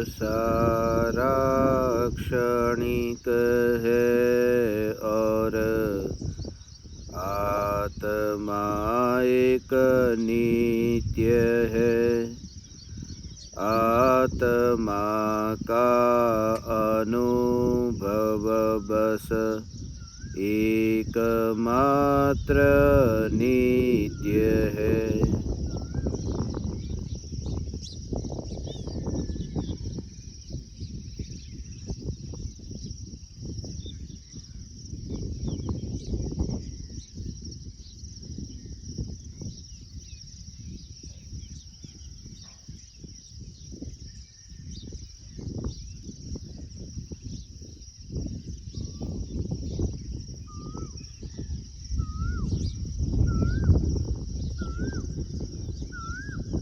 सारा क्षणिक है और आत्मा एक नित्य है। आत्मा का अनुभव बस एकमात्र नित्य है।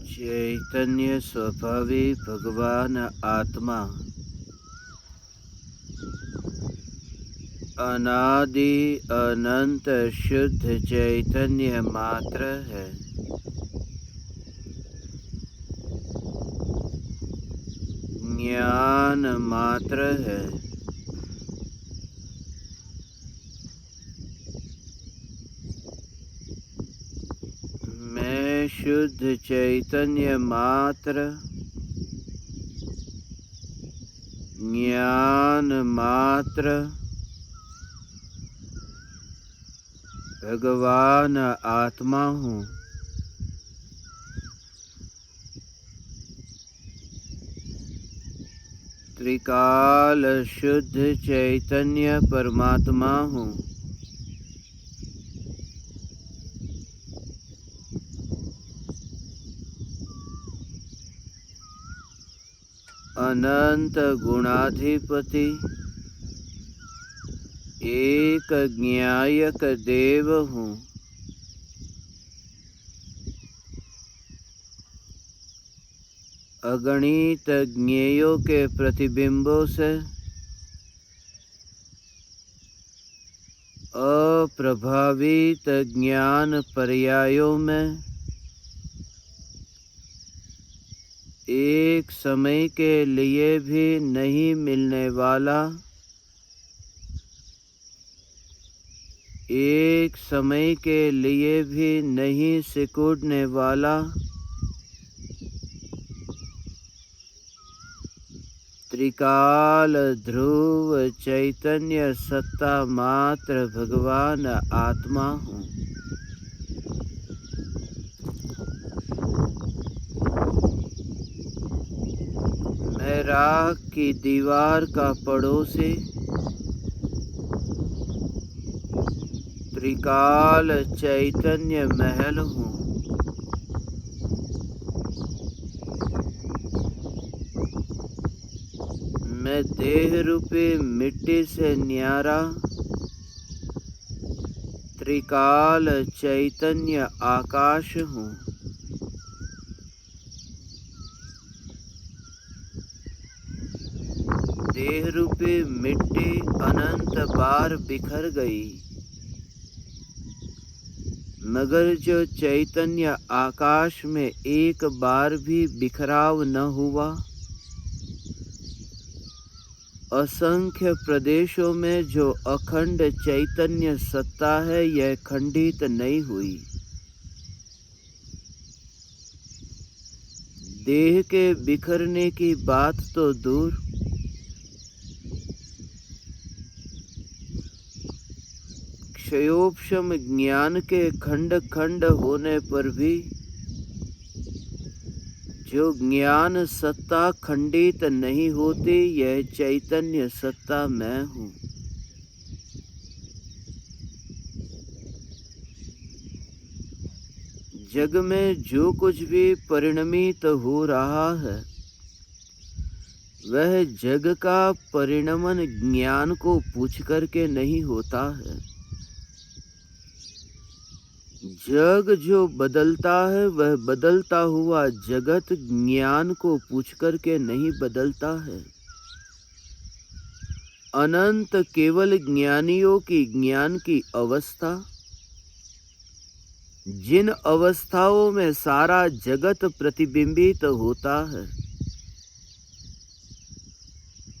चैतन्य स्वभावी भगवान आत्मा अनादि अनंत शुद्ध चैतन्य मात्र है। ज्ञान मात्र है। मैं शुद्ध चैतन्य मात्र, ज्ञान मात्र, भगवान आत्मा हूँ। त्रिकाल शुद्ध चैतन्य परमात्मा हूँ। अनंत गुणाधिपति, एक ज्ञायक देव हूँ। अगणित ज्ञेयों के प्रतिबिंबों से अप्रभावित ज्ञान पर्यायों में एक समय के लिए भी नहीं मिलने वाला, एक समय के लिए भी नहीं सिकुड़ने वाला, त्रिकाल ध्रुव चैतन्य सत्ता मात्र भगवान आत्मा हूँ। मैं राख की दीवार का पड़ोसी, त्रिकाल चैतन्य महल हूँ। मैं देह रूपी मिट्टी से न्यारा त्रिकाल चैतन्य आकाश हूँ। देह रूपी मिट्टी अनंत बार बिखर गई, मगर जो चैतन्य आकाश में एक बार भी बिखराव न हुआ, असंख्य प्रदेशों में जो अखंड चैतन्य सत्ता है, यह खंडित नहीं हुई। देह के बिखरने की बात तो दूर, क्षयोपशम ज्ञान के खंड खंड होने पर भी जो ज्ञान सत्ता खंडित नहीं होती, यह चैतन्य सत्ता मैं हूँ। जग में जो कुछ भी परिणमित हो रहा है, वह जग का परिणमन ज्ञान को पूछ करके नहीं होता है। जग जो बदलता है, वह बदलता हुआ जगत ज्ञान को पूछ करके नहीं बदलता है। अनंत केवल ज्ञानियों की ज्ञान की अवस्था, जिन अवस्थाओं में सारा जगत प्रतिबिंबित होता है,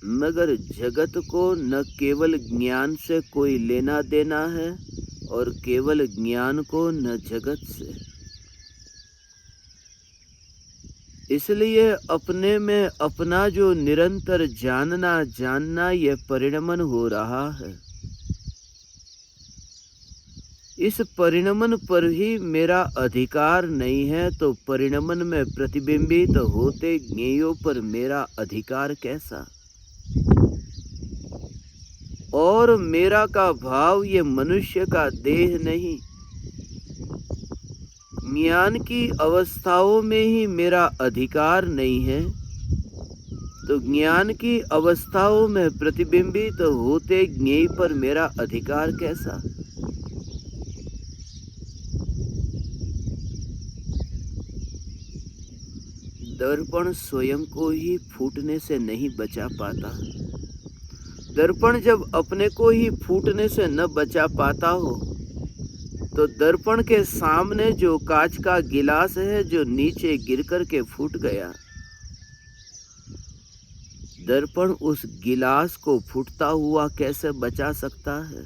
मगर जगत को न केवल ज्ञान से कोई लेना देना है और केवल ज्ञान को न जगत से। इसलिए अपने में अपना जो निरंतर जानना यह परिणमन हो रहा है। इस परिणमन पर ही मेरा अधिकार नहीं है, तो परिणमन में प्रतिबिंबित होते ज्ञेयों पर मेरा अधिकार कैसा? और मेरा का भाव ये मनुष्य का देह नहीं, ज्ञान की अवस्थाओं में ही मेरा अधिकार नहीं है, तो ज्ञान की अवस्थाओं में प्रतिबिंबित होते ज्ञेय पर मेरा अधिकार कैसा? दर्पण स्वयं को ही फूटने से नहीं बचा पाता। दर्पण जब अपने को ही फूटने से न बचा पाता हो, तो दर्पण के सामने जो कांच का गिलास है जो नीचे गिरकर के फूट गया, दर्पण उस गिलास को फूटता हुआ कैसे बचा सकता है?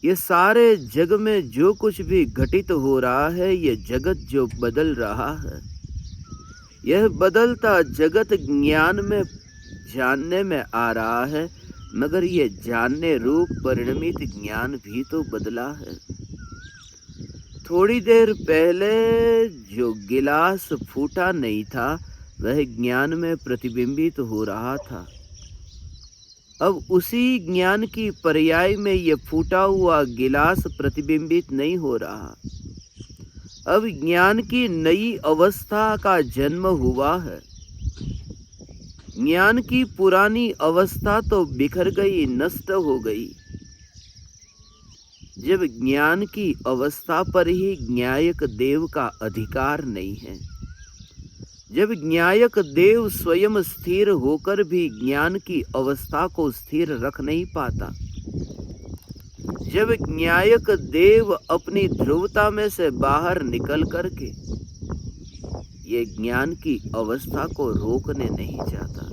ये सारे जग में जो कुछ भी घटित हो रहा है, ये जगत जो बदल रहा है, यह बदलता जगत ज्ञान में जानने में आ रहा है, मगर ये जानने रूप परिणमित ज्ञान भी तो बदला है। थोड़ी देर पहले जो गिलास फूटा नहीं था, वह ज्ञान में प्रतिबिंबित हो रहा था। अब उसी ज्ञान की पर्याय में ये फूटा हुआ गिलास प्रतिबिंबित नहीं हो रहा। अब ज्ञान की नई अवस्था का जन्म हुआ है। ज्ञान की पुरानी अवस्था तो बिखर गई, नष्ट हो गई। जब ज्ञान की अवस्था पर ही न्यायक देव का अधिकार नहीं है, जब न्यायक देव स्वयं स्थिर होकर भी ज्ञान की अवस्था को स्थिर रख नहीं पाता, जब न्यायक देव अपनी ध्रुवता में से बाहर निकल करके ये ज्ञान की अवस्था को रोकने नहीं चाहता,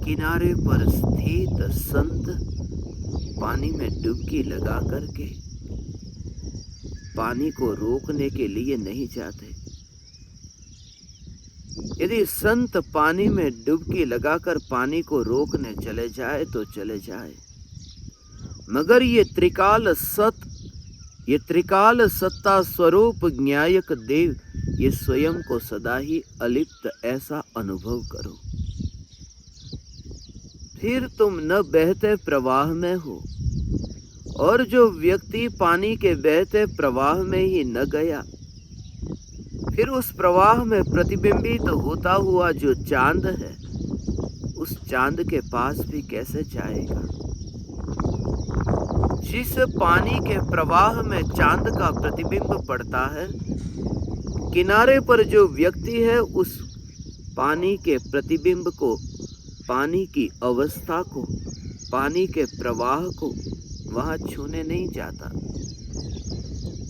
किनारे पर स्थित संत पानी में डुबकी लगा करके पानी को रोकने के लिए नहीं चाहते। यदि संत पानी में डुबकी लगाकर पानी को रोकने चले जाए तो चले जाए, मगर ये त्रिकाल सत्ता स्वरूप न्यायक देव ये स्वयं को सदा ही अलिप्त ऐसा अनुभव करो। फिर तुम न बहते प्रवाह में हो, और जो व्यक्ति पानी के बहते प्रवाह में ही न गया, फिर उस प्रवाह में प्रतिबिंबित होता हुआ जो चांद है, उस चांद के पास भी कैसे जाएगा? जिस पानी के प्रवाह में चांद का प्रतिबिंब पड़ता है, किनारे पर जो व्यक्ति है उस पानी के प्रतिबिंब को, पानी की अवस्था को, पानी के प्रवाह को वहां छूने नहीं जाता,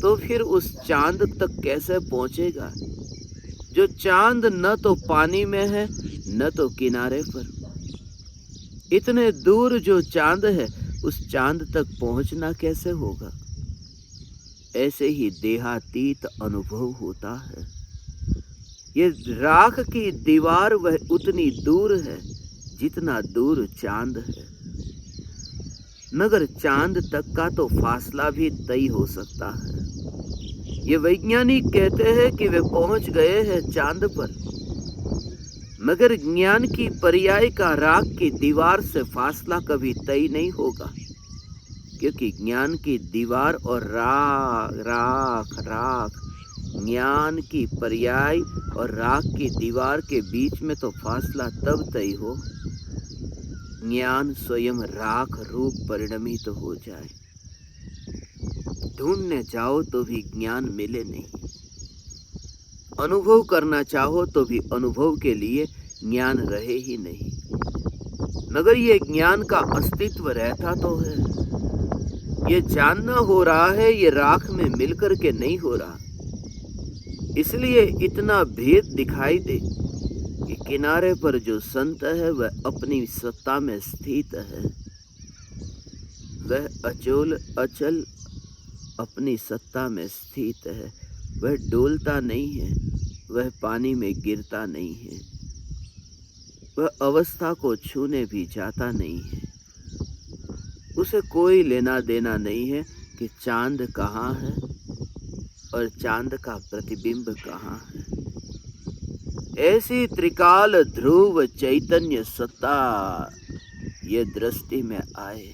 तो फिर उस चांद तक कैसे पहुंचेगा? जो चांद न तो पानी में है न तो किनारे पर, इतने दूर जो चांद है उस चांद तक पहुंचना कैसे होगा? ऐसे ही देहातीत अनुभव होता है। ये राख की दीवार वह उतनी दूर है जितना दूर चांद है, मगर चांद तक का तो फासला भी तय हो सकता है। ये वैज्ञानिक कहते हैं कि वे पहुंच गए हैं चांद पर, मगर ज्ञान की पर्याय का राख की दीवार से फासला कभी तय नहीं होगा, क्योंकि ज्ञान की दीवार और राख ज्ञान की पर्याय और राख की दीवार के बीच में तो फासला तब तय हो ज्ञान स्वयं राख रूप परिणमित हो जाए। ढूंढने जाओ तो भी ज्ञान मिले नहीं, अनुभव करना चाहो तो भी अनुभव के लिए ज्ञान रहे ही नहीं, मगर ये ज्ञान का अस्तित्व रहता तो है। ये जानना हो रहा है, ये राख में मिलकर के नहीं हो रहा। इसलिए इतना भेद दिखाई दे कि किनारे पर जो संत है वह अपनी सत्ता में स्थित है, वह अचल अपनी सत्ता में स्थित है, वह डोलता नहीं है, वह पानी में गिरता नहीं है, वह अवस्था को छूने भी जाता नहीं है। उसे कोई लेना देना नहीं है कि चांद कहाँ है और चांद का प्रतिबिंब कहाँ है। ऐसी त्रिकाल ध्रुव चैतन्य सत्ता ये दृष्टि में आए,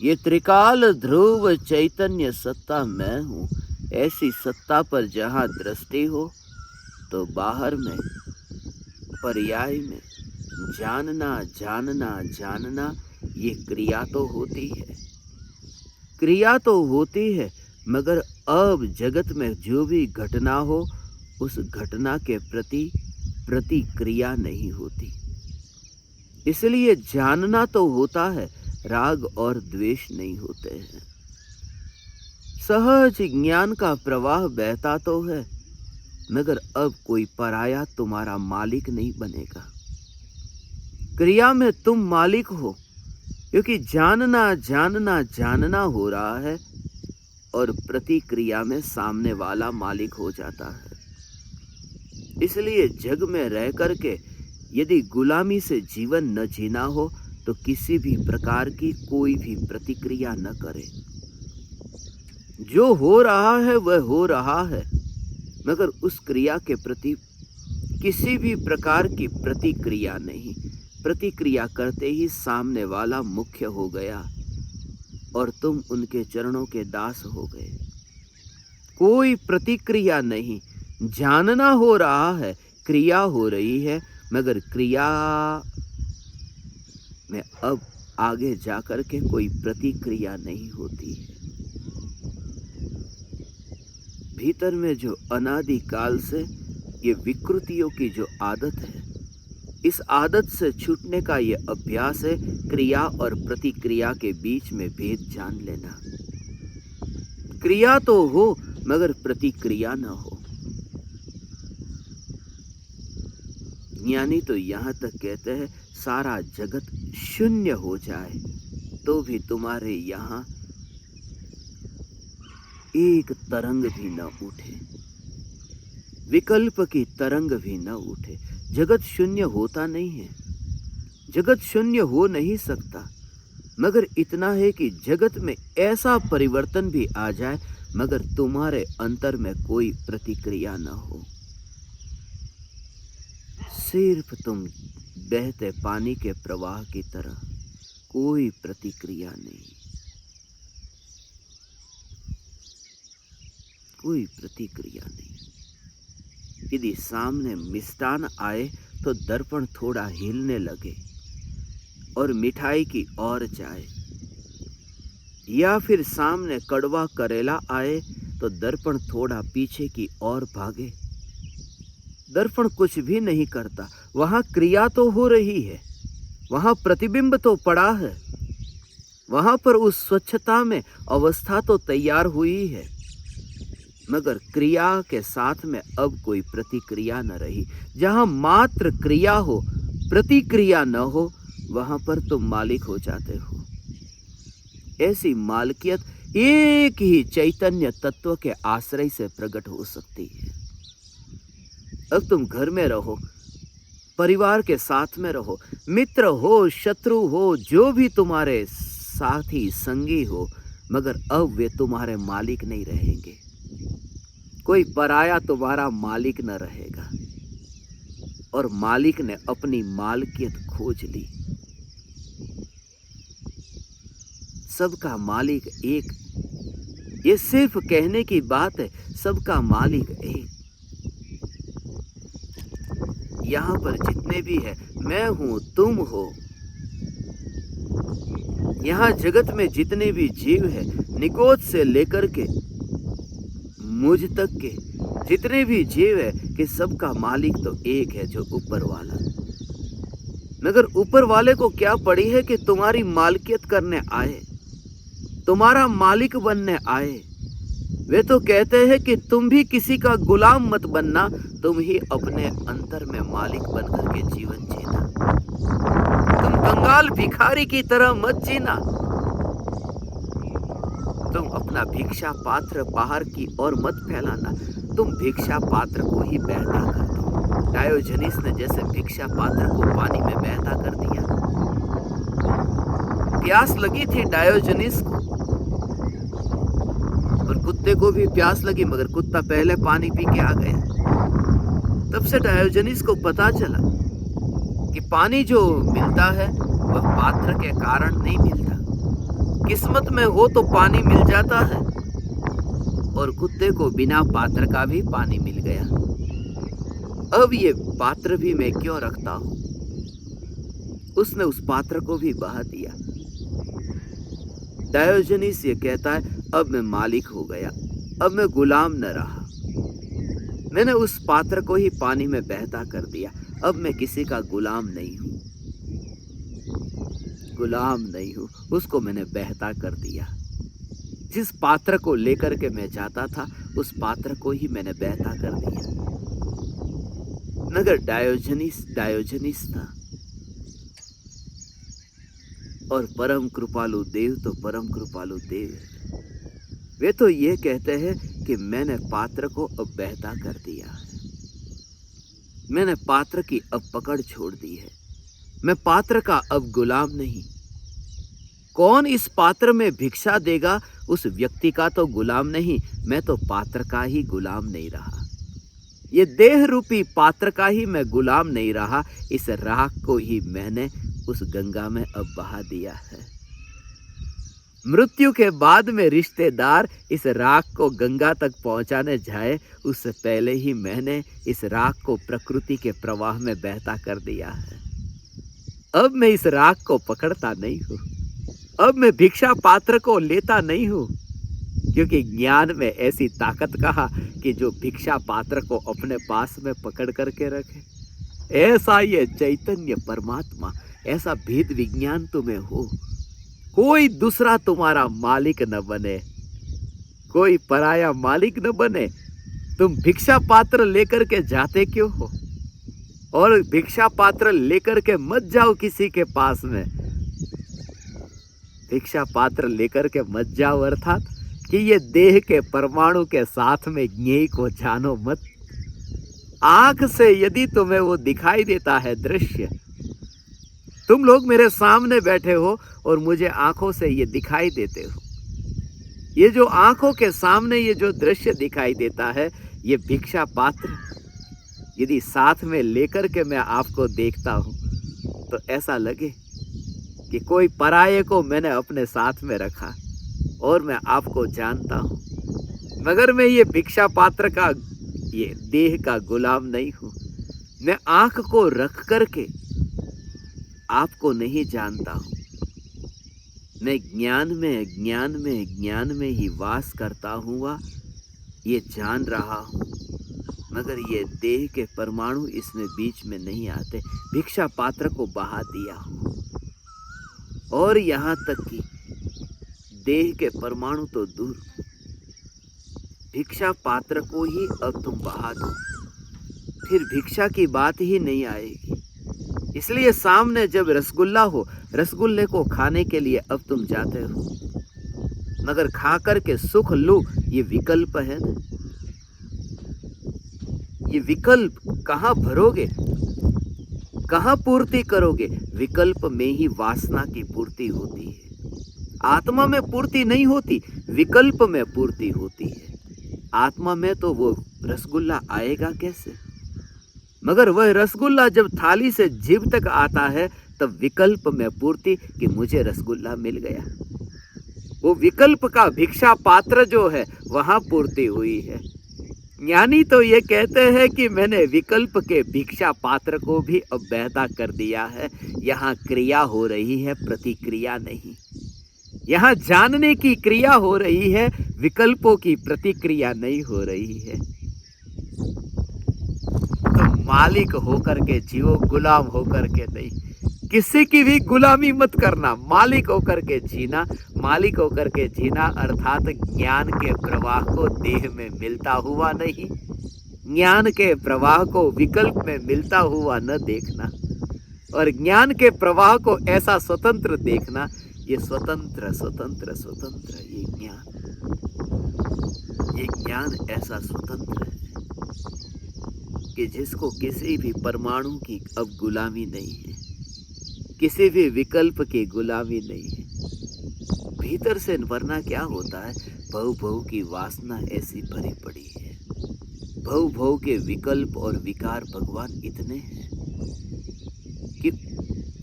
ये त्रिकाल ध्रुव चैतन्य सत्ता मैं हूँ। ऐसी सत्ता पर जहाँ दृष्टि हो तो बाहर में पर्याय में जानना जानना जानना ये क्रिया तो होती है, क्रिया तो होती है, मगर अब जगत में जो भी घटना हो उस घटना के प्रति प्रतिक्रिया नहीं होती। इसलिए जानना तो होता है, राग और द्वेष नहीं होते हैं। सहज ज्ञान का प्रवाह बहता तो है, मगर अब कोई पराया तुम्हारा मालिक नहीं बनेगा। क्रिया में तुम मालिक हो, क्योंकि जानना जानना जानना हो रहा है और प्रतिक्रिया में सामने वाला मालिक हो जाता है। इसलिए जग में रह करके यदि गुलामी से जीवन न जीना हो तो किसी भी प्रकार की कोई भी प्रतिक्रिया न करे। जो हो रहा है वह हो रहा है, मगर उस क्रिया के प्रति किसी भी प्रकार की प्रतिक्रिया नहीं। प्रतिक्रिया करते ही सामने वाला मुख्य हो गया और तुम उनके चरणों के दास हो गए। कोई प्रतिक्रिया नहीं, जानना हो रहा है, क्रिया हो रही है, मगर क्रिया में अब आगे जाकर के कोई प्रतिक्रिया नहीं होती है। भीतर में जो अनादि काल से ये विकृतियों की जो आदत है, इस आदत से छूटने का ये अभ्यास है क्रिया और प्रतिक्रिया के बीच में भेद जान लेना। क्रिया तो हो मगर प्रतिक्रिया न हो। ज्ञानी तो यहाँ तक कहते हैं सारा जगत शून्य हो जाए तो भी तुम्हारे यहाँ एक तरंग भी न उठे, विकल्प की तरंग भी न उठे। जगत शून्य होता नहीं है, जगत शून्य हो नहीं सकता, मगर इतना है कि जगत में ऐसा परिवर्तन भी आ जाए मगर तुम्हारे अंतर में कोई प्रतिक्रिया न हो। सिर्फ तुम बहते पानी के प्रवाह की तरह, कोई प्रतिक्रिया नहीं, कोई प्रतिक्रिया नहीं। यदि सामने मिष्टान आए तो दर्पण थोड़ा हिलने लगे और मिठाई की ओर जाए, या फिर सामने कड़वा करेला आए तो दर्पण थोड़ा पीछे की ओर भागे। दर्पण कुछ भी नहीं करता, वहां क्रिया तो हो रही है, वहां प्रतिबिंब तो पड़ा है, वहां पर उस स्वच्छता में अवस्था तो तैयार हुई है, मगर क्रिया के साथ में अब कोई प्रतिक्रिया न रही। जहां मात्र क्रिया हो, प्रतिक्रिया न हो, वहां पर तुम मालिक हो जाते हो। ऐसी मालकियत एक ही चैतन्य तत्व के आश्रय से प्रकट हो सकती है। अब तुम घर में रहो, परिवार के साथ में रहो, मित्र हो, शत्रु हो, जो भी तुम्हारे साथी संगी हो, मगर अब वे तुम्हारे मालिक नहीं रहेंगे। कोई पराया तुम्हारा मालिक न रहेगा और मालिक ने अपनी मालकियत खोज ली। सबका मालिक एक, ये सिर्फ कहने की बात है, सबका मालिक एक। यहां पर जितने भी है, मैं हूं, तुम हो, यहां जगत में जितने भी जीव है, निकोद से लेकर के मुझ तक के जितने भी जीव है, कि सबका मालिक तो एक है, जो ऊपर वाला। मगर ऊपर वाले को क्या पड़ी है कि तुम्हारी मालकियत करने आए, तुम्हारा मालिक बनने आए। वे तो कहते हैं कि तुम भी किसी का गुलाम मत बनना, तुम ही अपने अंतर में मालिक बनकर के जीवन जीना। तुम कंगाल भिखारी की तरह मत जीना। तुम अपना भिक्षा पात्र बाहर की ओर मत फैलाना, तुम भिक्षा पात्र को ही बहता कर दो। डायोजनीस ने जैसे भिक्षा पात्र को पानी में बहता कर दिया। प्यास लगी थी डायोजनीस को, और कुत्ते को भी प्यास लगी, मगर कुत्ता पहले पानी पी के आ गया। तब से डायोजनीस को पता चला कि पानी जो मिलता है वह पात्र के कारण नहीं मिलता। किस्मत में हो तो पानी मिल जाता है, और कुत्ते को बिना पात्र का भी पानी मिल गया। अब ये पात्र भी मैं क्यों रखता हूं? उसने उस पात्र को भी बहा दिया। डायोजनीस ये कहता है, अब मैं मालिक हो गया, अब मैं गुलाम न रहा। मैंने उस पात्र को ही पानी में बहता कर दिया। अब मैं किसी का गुलाम नहीं हूं, गुलाम नहीं हूं, उसको मैंने बहता कर दिया। जिस पात्र को लेकर के मैं जाता था, उस पात्र को ही मैंने बहता कर दिया। मगर डायोजनीस था, और परम कृपालु देव तो परम कृपालु देव है। वे तो ये कहते हैं कि मैंने पात्र को अब बहता कर दिया है, मैंने पात्र की अब पकड़ छोड़ दी है, मैं पात्र का अब गुलाम नहीं। कौन इस पात्र में भिक्षा देगा, उस व्यक्ति का तो गुलाम नहीं, मैं तो पात्र का ही गुलाम नहीं रहा। ये देह रूपी पात्र का ही मैं गुलाम नहीं रहा। इस राख को ही मैंने उस गंगा में अब बहा दिया है। मृत्यु के बाद में रिश्तेदार इस राख को गंगा तक पहुंचाने जाए, उससे पहले ही मैंने इस राख को प्रकृति के प्रवाह में बहता कर दिया है। अब मैं इस राख को पकड़ता नहीं हूं, अब मैं भिक्षा पात्र को लेता नहीं हूं, क्योंकि ज्ञान में ऐसी ताकत कहा कि जो भिक्षा पात्र को अपने पास में पकड़ करके रखे। ऐसा ये चैतन्य परमात्मा, ऐसा भेद विज्ञान तुम्हें हो। कोई दूसरा तुम्हारा मालिक न बने, कोई पराया मालिक न बने। तुम भिक्षा पात्र लेकर के जाते क्यों हो? और भिक्षा पात्र लेकर के मत जाओ किसी के पास में। भिक्षा पात्र लेकर के मत जाओ, अर्थात कि ये देह के परमाणु के साथ में ज्ञेय को जानो मत। आंख से यदि तुम्हें वो दिखाई देता है दृश्य, तुम लोग मेरे सामने बैठे हो और मुझे आंखों से ये दिखाई देते हो, ये जो आंखों के सामने ये जो दृश्य दिखाई देता है, ये भिक्षा पात्र यदि साथ में लेकर के मैं आपको देखता हूं, तो ऐसा लगे कि कोई पराये को मैंने अपने साथ में रखा और मैं आपको जानता हूं, मगर मैं ये भिक्षा पात्र का, ये देह का गुलाम नहीं हूं। मैं आंख को रख करके आपको नहीं जानता हूं। मैं ज्ञान में ही वास करता हुआ ये जान रहा हूं, मगर ये देह के परमाणु इसमें बीच में नहीं आते। भिक्षा पात्र को बहा दिया हूं, और यहां तक कि देह के परमाणु तो दूर, भिक्षा पात्र को ही अब तुम बहा दो, फिर भिक्षा की बात ही नहीं आएगी। इसलिए सामने जब रसगुल्ला हो, रसगुल्ले को खाने के लिए अब तुम जाते हो, मगर खा कर के सुख लो, ये विकल्प है ना। ये विकल्प कहाँ भरोगे, कहाँ पूर्ति करोगे? विकल्प में ही वासना की पूर्ति होती है। आत्मा में पूर्ति नहीं होती, विकल्प में पूर्ति होती है। आत्मा में तो वो रसगुल्ला आएगा कैसे? मगर वह रसगुल्ला जब थाली से जीभ तक आता है, तब विकल्प में पूर्ति कि मुझे रसगुल्ला मिल गया। वो विकल्प का भिक्षा पात्र जो है, वहां पूर्ति हुई है। ज्ञानी तो ये कहते हैं कि मैंने विकल्प के भिक्षा पात्र को भी अब बहता कर दिया है। यहाँ क्रिया हो रही है, प्रतिक्रिया नहीं। यहाँ जानने की क्रिया हो रही है, विकल्पों की प्रतिक्रिया नहीं हो रही है। तो मालिक होकर के जियो, गुलाम होकर के नहीं। किसी की भी गुलामी मत करना, मालिक होकर के जीना। मालिक होकर के जीना अर्थात ज्ञान के प्रवाह को देह में मिलता हुआ नहीं, ज्ञान के प्रवाह को विकल्प में मिलता हुआ न देखना, और ज्ञान के प्रवाह को ऐसा स्वतंत्र देखना। ये स्वतंत्र स्वतंत्र स्वतंत्र, ये ज्ञान ऐसा स्वतंत्र है कि जिसको किसी भी परमाणु की अब गुलामी नहीं है, किसी भी विकल्प की गुलामी नहीं है। भीतर से वरना क्या होता है, भव भव की वासना ऐसी भरी पड़ी है, भव भव के विकल्प और विकार भगवान इतने हैं कि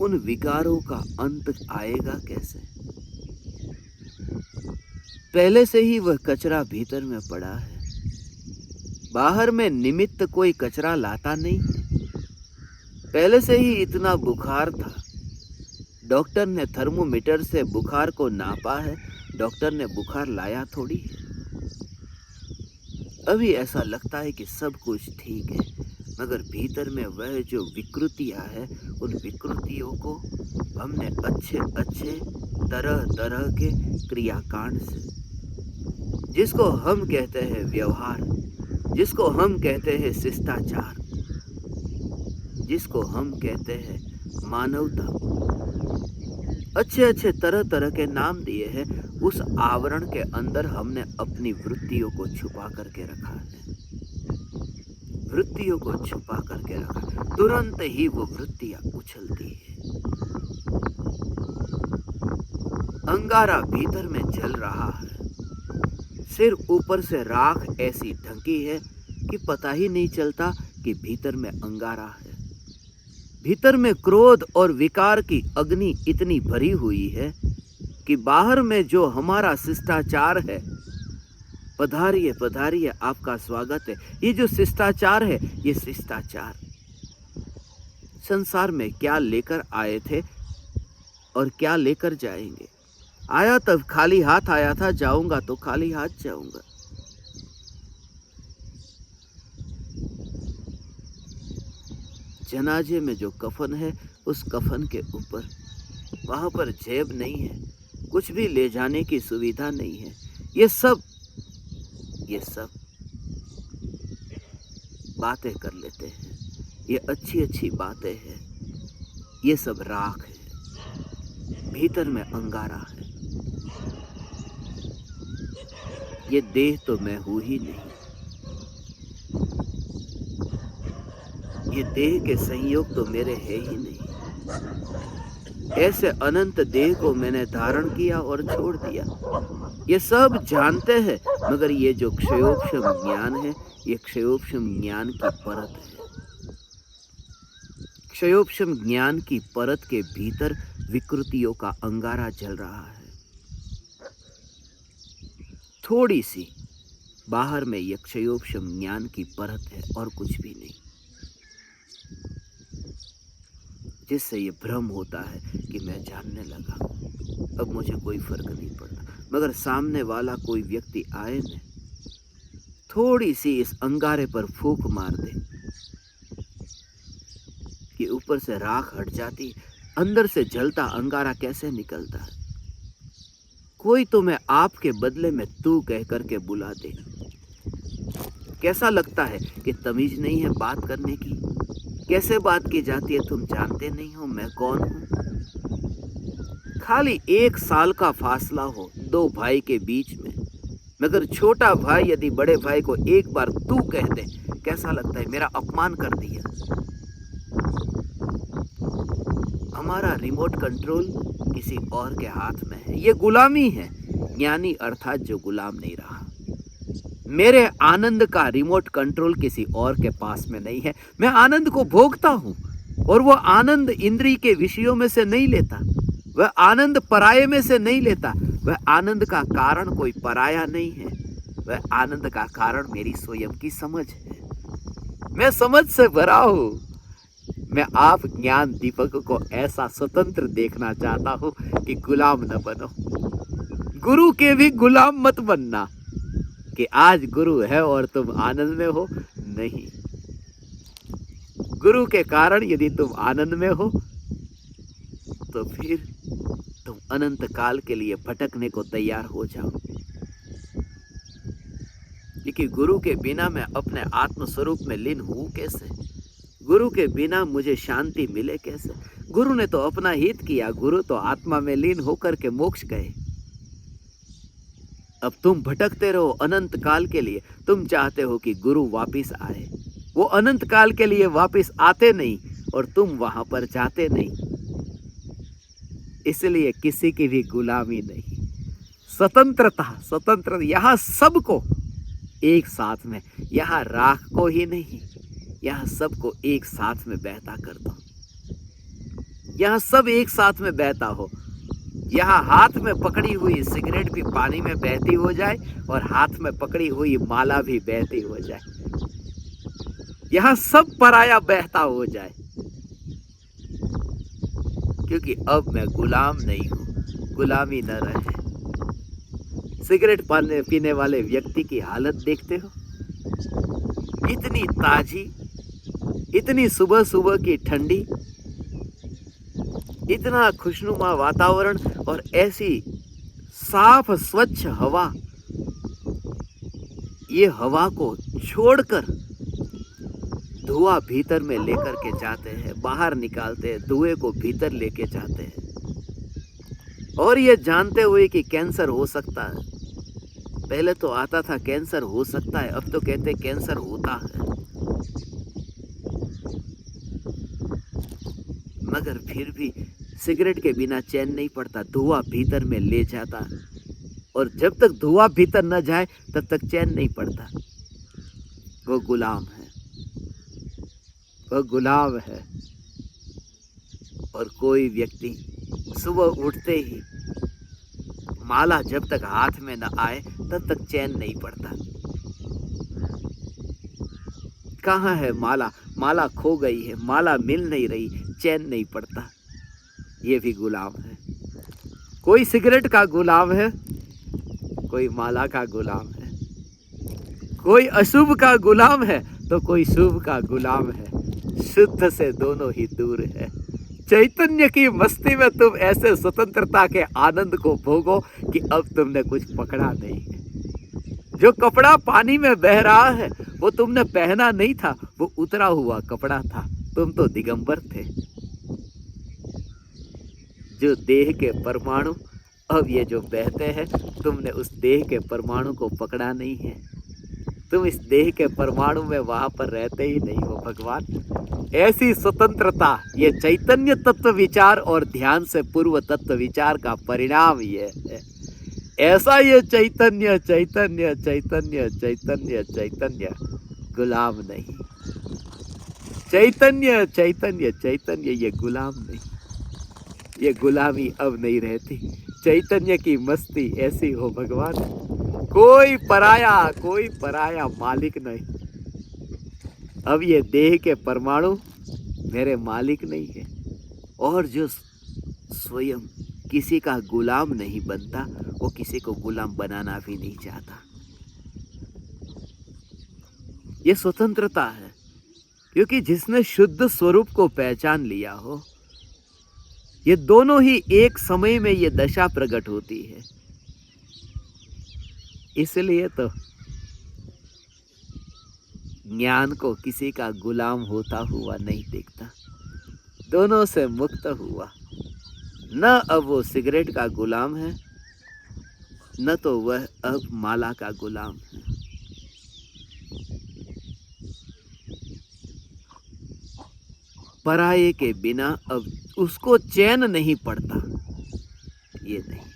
उन विकारों का अंत आएगा कैसे। पहले से ही वह कचरा भीतर में पड़ा है, बाहर में निमित्त कोई कचरा लाता नहीं है। पहले से ही इतना बुखार था, डॉक्टर ने थर्मोमीटर से बुखार को नापा है, डॉक्टर ने बुखार लाया थोड़ी है। अभी ऐसा लगता है कि सब कुछ ठीक है, मगर भीतर में वह जो विकृतियां हैं, उन विकृतियों को हमने अच्छे अच्छे तरह तरह के क्रियाकांड से, जिसको हम कहते हैं व्यवहार, जिसको हम कहते हैं शिष्टाचार, जिसको हम कहते हैं मानवता, अच्छे अच्छे तरह तरह के नाम दिए हैं। उस आवरण के अंदर हमने अपनी वृत्तियों को छुपा करके रखा है, वृत्तियों को छुपा करके रखा। तुरंत ही वो वृत्तियां उछलती है। अंगारा भीतर में जल रहा है, सिर ऊपर से राख ऐसी ढंकी है कि पता ही नहीं चलता कि भीतर में अंगारा है। भीतर में क्रोध और विकार की अग्नि इतनी भरी हुई है कि बाहर में जो हमारा शिष्टाचार है, पधारिए पधारिए, आपका स्वागत है, ये जो शिष्टाचार है, ये शिष्टाचार संसार में क्या लेकर आए थे और क्या लेकर जाएंगे। आया तब खाली हाथ आया था, जाऊंगा तो खाली हाथ जाऊंगा। जनाजे में जो कफन है, उस कफन के ऊपर वहां पर जेब नहीं है, कुछ भी ले जाने की सुविधा नहीं है। ये सब बातें कर लेते हैं, ये अच्छी अच्छी बातें हैं, ये सब राख है, भीतर में अंगारा है। ये देह तो मैं हूं ही नहीं, ये देह के संयोग तो मेरे है ही नहीं। ऐसे अनंत देह को मैंने धारण किया और छोड़ दिया। ये सब जानते हैं, मगर ये जो क्षयोक्षम ज्ञान है, ये क्षयोक्षम ज्ञान की परत है। क्षयोक्षम ज्ञान की परत के भीतर विकृतियों का अंगारा जल रहा है। थोड़ी सी बाहर में यह क्षयोक्षम ज्ञान की परत है और कुछ भी नहीं, जिससे ये भ्रम होता है कि मैं जानने लगा, अब मुझे कोई फर्क नहीं पड़ता। मगर सामने वाला कोई व्यक्ति आए न, थोड़ी सी इस अंगारे पर फूंक मार दे कि ऊपर से राख हट जाती, अंदर से जलता अंगारा कैसे निकलता है। कोई तो मैं आपके बदले में तू कह करके बुला दे, कैसा लगता है कि तमीज नहीं है बात करने की। कैसे बात की जाती है, तुम जानते नहीं हो मैं कौन हूं। खाली 1 साल का फासला हो 2 भाई के बीच में, मगर छोटा भाई यदि बड़े भाई को एक बार तू कह दे, कैसा लगता है, मेरा अपमान कर दिया। हमारा रिमोट कंट्रोल किसी और के हाथ में है, ये गुलामी है। ज्ञानी अर्थात जो गुलाम नहीं रहा। मेरे आनंद का रिमोट कंट्रोल किसी और के पास में नहीं है। मैं आनंद को भोगता हूं, और वो आनंद इंद्रिय के विषयों में से नहीं लेता, वह आनंद पराये में से नहीं लेता। वह आनंद का कारण कोई पराया नहीं है, वह आनंद का कारण मेरी स्वयं की समझ है। मैं समझ से भरा हूं। मैं आप ज्ञान दीपक को ऐसा स्वतंत्र देखना चाहता हूं कि गुलाम न बनो। गुरु के भी गुलाम मत बनना कि आज गुरु है और तुम आनंद में हो, नहीं। गुरु के कारण यदि तुम आनंद में हो तो फिर तुम अनंत काल के लिए भटकने को तैयार हो जाओ। क्योंकि गुरु के बिना मैं अपने आत्म स्वरूप में लीन हूं कैसे? गुरु के बिना मुझे शांति मिले कैसे? गुरु ने तो अपना हित किया, गुरु तो आत्मा में लीन होकर के मोक्ष गए। अब तुम भटकते रहो अनंत काल के लिए। तुम चाहते हो कि गुरु वापिस आए, वो अनंत काल के लिए वापिस आते नहीं और तुम वहां पर जाते नहीं। इसलिए किसी की भी गुलामी नहीं, स्वतंत्रता। स्वतंत्र यहां सबको एक साथ में, यहां राख को ही नहीं, यहां सबको एक साथ में बहता कर दो। यहां सब एक साथ में बहता हो। यहां हाथ में पकड़ी हुई सिगरेट भी पानी में बहती हो जाए और हाथ में पकड़ी हुई माला भी बहती हो जाए। यहां सब पराया बहता हो जाए, क्योंकि अब मैं गुलाम नहीं हूं। गुलामी न रहे। सिगरेट पीने वाले व्यक्ति की हालत देखते हो, इतनी ताजी, इतनी सुबह सुबह की ठंडी, इतना खुशनुमा वातावरण और ऐसी साफ स्वच्छ हवा। ये हवा को छोड़कर धुआं भीतर में लेकर के जाते हैं, बाहर निकालते हैं, धुएं को भीतर लेके जाते हैं। और ये जानते हुए कि कैंसर हो सकता है। पहले तो आता था कैंसर हो सकता है, अब तो कहते हैं कैंसर होता है। मगर फिर भी सिगरेट के बिना चैन नहीं पड़ता, धुआं भीतर में ले जाता। और जब तक धुआं भीतर न जाए तब तक चैन नहीं पड़ता। वो गुलाम है, वो गुलाम है। और कोई व्यक्ति सुबह उठते ही माला जब तक हाथ में न आए तब तक चैन नहीं पड़ता। कहाँ है माला? माला खो गई है, माला मिल नहीं रही, चैन नहीं पड़ता। ये भी गुलाम है। कोई सिगरेट का गुलाम है, कोई माला का गुलाम है, कोई अशुभ का गुलाम है तो कोई शुभ का गुलाम है। शुद्ध से दोनों ही दूर है। चैतन्य की मस्ती में तुम ऐसे स्वतंत्रता के आनंद को भोगो कि अब तुमने कुछ पकड़ा नहीं है। जो कपड़ा पानी में बह रहा है वो तुमने पहना नहीं था, वो उतरा हुआ कपड़ा था। तुम तो दिगंबर थे। जो देह के परमाणु अब ये जो बहते हैं, तुमने उस देह के परमाणु को पकड़ा नहीं है। तुम इस देह के परमाणु में वहां पर रहते ही नहीं हो भगवान। ऐसी स्वतंत्रता, ये चैतन्य तत्व विचार और ध्यान से पूर्व तत्व विचार का परिणाम ये है। ऐसा ये चैतन्य चैतन्य चैतन्य चैतन्य चैतन्य, गुलाम नहीं। चैतन्य चैतन्य चैतन्य, ये गुलाम नहीं। ये गुलामी अब नहीं रहती। चैतन्य की मस्ती ऐसी हो भगवान, कोई पराया मालिक नहीं। अब ये देह के परमाणु मेरे मालिक नहीं है। और जो स्वयं किसी का गुलाम नहीं बनता, वो किसी को गुलाम बनाना भी नहीं चाहता। ये स्वतंत्रता है, क्योंकि जिसने शुद्ध स्वरूप को पहचान लिया हो, ये दोनों ही एक समय में ये दशा प्रकट होती है। इसलिए तो ज्ञान को किसी का गुलाम होता हुआ नहीं देखता, दोनों से मुक्त हुआ। न अब वो सिगरेट का गुलाम है, न तो वह अब माला का गुलाम है। पराये के बिना अब उसको चैन नहीं पड़ता। ये नहीं।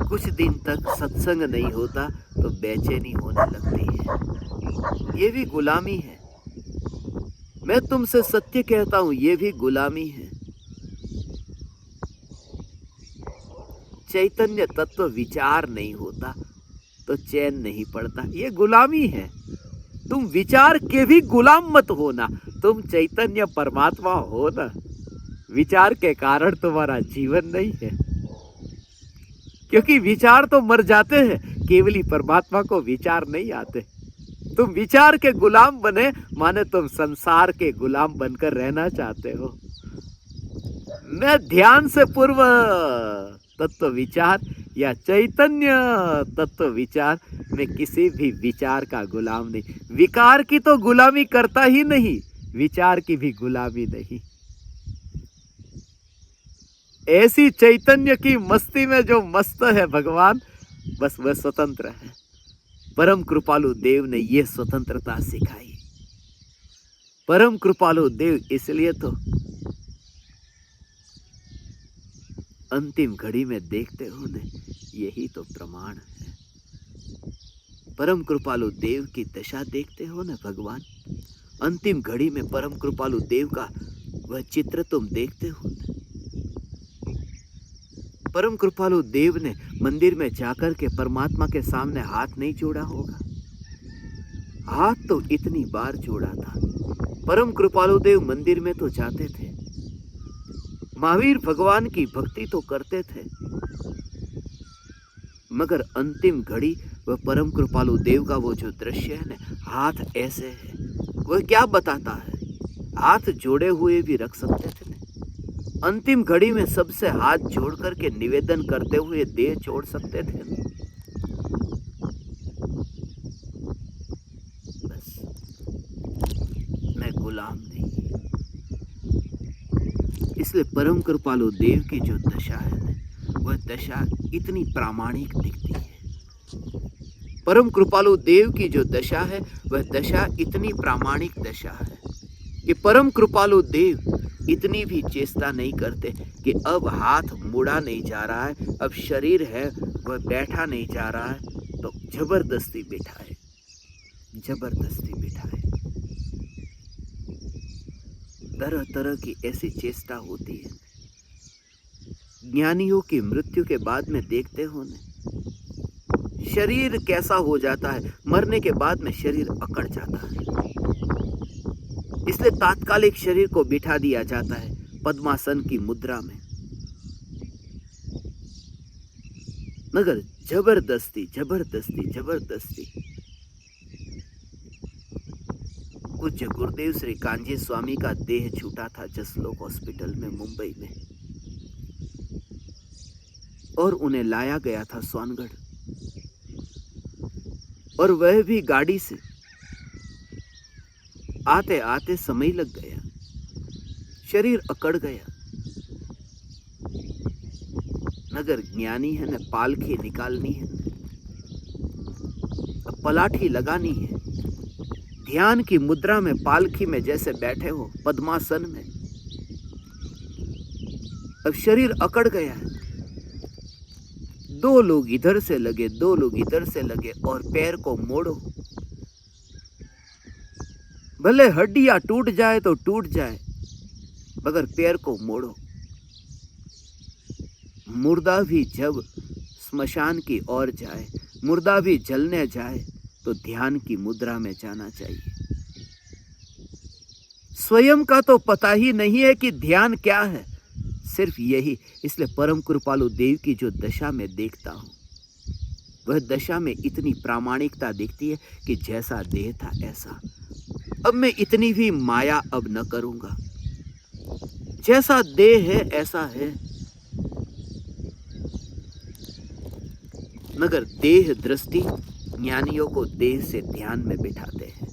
कुछ दिन तक सत्संग नहीं होता तो बेचैनी होने लगती है। ये भी गुलामी है। मैं तुमसे सत्य कहता हूं, ये भी गुलामी है। चैतन्य तत्व विचार नहीं होता तो चैन नहीं पड़ता, ये गुलामी है। तुम विचार के भी गुलाम मत होना, तुम चैतन्य परमात्मा हो ना। विचार के कारण तुम्हारा जीवन नहीं है, क्योंकि विचार तो मर जाते हैं, केवली परमात्मा को विचार नहीं आते। तुम विचार के गुलाम बने माने तुम संसार के गुलाम बनकर रहना चाहते हो। मैं ध्यान से पूर्व तत्व विचार या चैतन्य तत्व विचार में किसी भी विचार का गुलाम नहीं। विकार की तो गुलामी करता ही नहीं, विचार की भी गुलामी नहीं। ऐसी चैतन्य की मस्ती में जो मस्त है भगवान, बस वह स्वतंत्र है। परम कृपालु देव ने यह स्वतंत्रता सिखाई। परम कृपालु देव इसलिए तो अंतिम घड़ी में देखते हो न, यही तो प्रमाण है। परम कृपालु देव की दशा देखते हो न भगवान, अंतिम घड़ी में परम कृपालु देव का वह चित्र तुम देखते हो न। परम कृपालु देव ने मंदिर में जाकर के परमात्मा के सामने हाथ नहीं जोड़ा होगा, हाथ तो इतनी बार जोड़ा था। परम कृपालु देव मंदिर में तो जाते थे, महावीर भगवान की भक्ति तो करते थे, मगर अंतिम घड़ी वह परम कृपालु देव का वो जो दृश्य है ना, हाथ ऐसे है, वह क्या बताता है? हाथ जोड़े हुए भी रख सकते थे ना। अंतिम घड़ी में सबसे हाथ जोड़ करके निवेदन करते हुए देह छोड़ सकते थे ना। बस मैं गुलाम नहीं। इसलिए परम कृपालु देव की जो दशा है ना, वह दशा इतनी प्रामाणिक दिखती है। परम कृपालु देव की जो दशा है, वह दशा इतनी प्रामाणिक दशा है कि परम कृपालु देव इतनी भी चेष्टा नहीं करते कि अब हाथ मुड़ा नहीं जा रहा है, अब शरीर है वह बैठा नहीं जा रहा है, तो जबरदस्ती बिठाए, जबरदस्ती बिठाए। तरह तरह की ऐसी चेष्टा होती है। ज्ञानियों की मृत्यु के बाद में देखते हो न, शरीर कैसा हो जाता है, मरने के बाद में शरीर अकड़ जाता है। इसलिए तात्कालिक शरीर को बिठा दिया जाता है पद्मासन की मुद्रा में, मगर जबरदस्ती जबरदस्ती जबरदस्ती। पूज्य गुरुदेव श्री कांजी स्वामी का देह छूटा था जसलोक हॉस्पिटल में मुंबई में, और उन्हें लाया गया था सोनगढ़, और वह भी गाड़ी से। आते आते समय लग गया, शरीर अकड़ गया, मगर ज्ञानी है न, पालखी निकालनी है, अब पलाठी लगानी है। ध्यान की मुद्रा में पालखी में जैसे बैठे हो पद्मासन में, अब शरीर अकड़ गया है। दो लोग इधर से लगे, दो लोग इधर से लगे, और पैर को मोड़ो, भले हड्डियां टूट जाए तो टूट जाए, मगर पैर को मोड़ो। मुर्दा भी जब स्मशान की ओर जाए, मुर्दा भी जलने जाए, तो ध्यान की मुद्रा में जाना चाहिए। स्वयं का तो पता ही नहीं है कि ध्यान क्या है, सिर्फ यही। इसलिए परम कृपालु देव की जो दशा में देखता हूं, वह दशा में इतनी प्रामाणिकता दिखती है कि जैसा देह था ऐसा। अब मैं इतनी भी माया अब न करूंगा, जैसा देह है ऐसा है। मगर देह दृष्टि ज्ञानियों को देह से ध्यान में बिठाते हैं।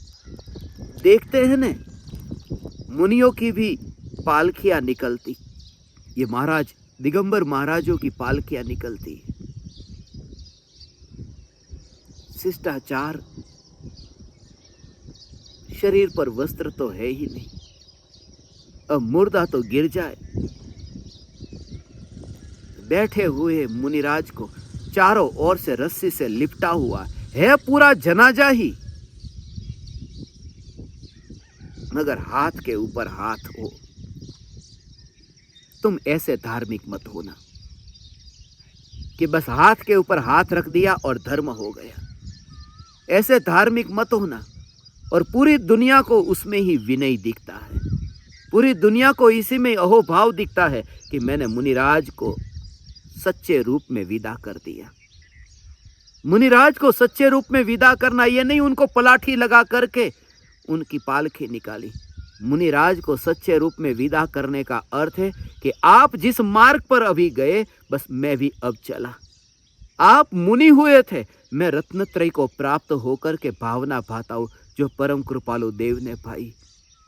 देखते हैं न, मुनियों की भी पालकियां निकलती, ये महाराज दिगंबर महाराजों की पालकियां निकलती है। शिष्टाचार, शरीर पर वस्त्र तो है ही नहीं, अब मुर्दा तो गिर जाए। बैठे हुए मुनिराज को चारों ओर से रस्सी से लिपटा हुआ है पूरा जनाजा ही, मगर हाथ के ऊपर हाथ हो। तुम ऐसे धार्मिक मत होना कि बस हाथ के ऊपर हाथ रख दिया और धर्म हो गया। ऐसे धार्मिक मत होना, और पूरी दुनिया को उसमें ही विनय दिखता है, पूरी दुनिया को इसी में अहोभाव दिखता है कि मैंने मुनिराज को सच्चे रूप में विदा कर दिया। मुनिराज को सच्चे रूप में विदा करना यह नहीं उनको पलाठी लगा करके उनकी पालखी निकाली, मुनिराज को सच्चे रूप में विदा करने का अर्थ है कि आप जिस मार्ग पर अभी गए, बस मैं भी अब चला। आप मुनि हुए थे, मैं रत्नत्रय को प्राप्त होकर के भावना भाता हूं जो परम कृपालु देव ने पाई।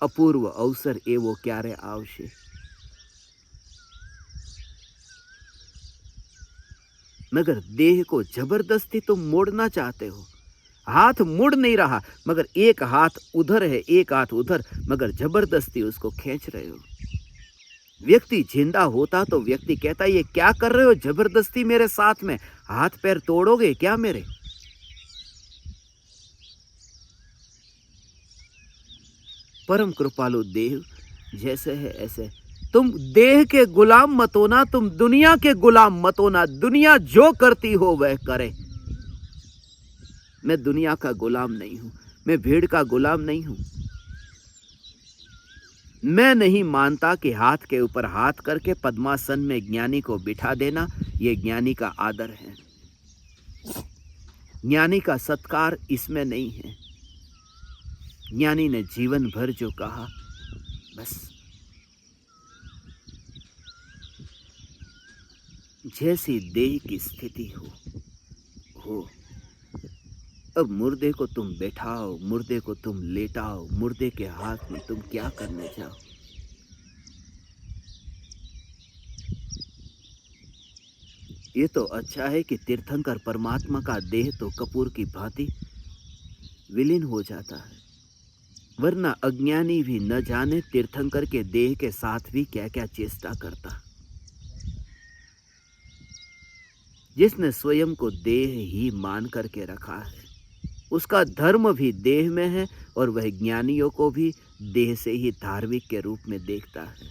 अपूर्व अवसर एवो क्यारे आवशे। मगर देह को जबरदस्ती तुम मोड़ना चाहते हो। हाथ मुड़ नहीं रहा, मगर एक हाथ उधर है, एक हाथ उधर, मगर जबरदस्ती उसको खींच रहे हो। व्यक्ति जिंदा होता तो व्यक्ति कहता, ये क्या कर रहे हो जबरदस्ती मेरे साथ में, हाथ पैर तोड़ोगे क्या मेरे? परम कृपालु देव जैसे है ऐसे। तुम देह के गुलाम मत होना, तुम दुनिया के गुलाम मत होना। दुनिया जो करती हो वह करे। मैं दुनिया का गुलाम नहीं हूं, मैं भीड़ का गुलाम नहीं हूं। मैं नहीं मानता कि हाथ के ऊपर हाथ करके पद्मासन में ज्ञानी को बिठा देना यह ज्ञानी का आदर है। ज्ञानी का सत्कार इसमें नहीं है। ज्ञानी ने जीवन भर जो कहा, बस जैसी देह की स्थिति हो। अब मुर्दे को तुम बैठाओ, मुर्दे को तुम लेटाओ, मुर्दे के हाथ में तुम क्या करने जाओ? ये तो अच्छा है कि तीर्थंकर परमात्मा का देह तो कपूर की भांति विलीन हो जाता है, वरना अज्ञानी भी न जाने तीर्थंकर के देह के साथ भी क्या क्या चेष्टा करता। जिसने स्वयं को देह ही मान करके रखा है, उसका धर्म भी देह में है और वह ज्ञानियों को भी देह से ही धार्मिक के रूप में देखता है।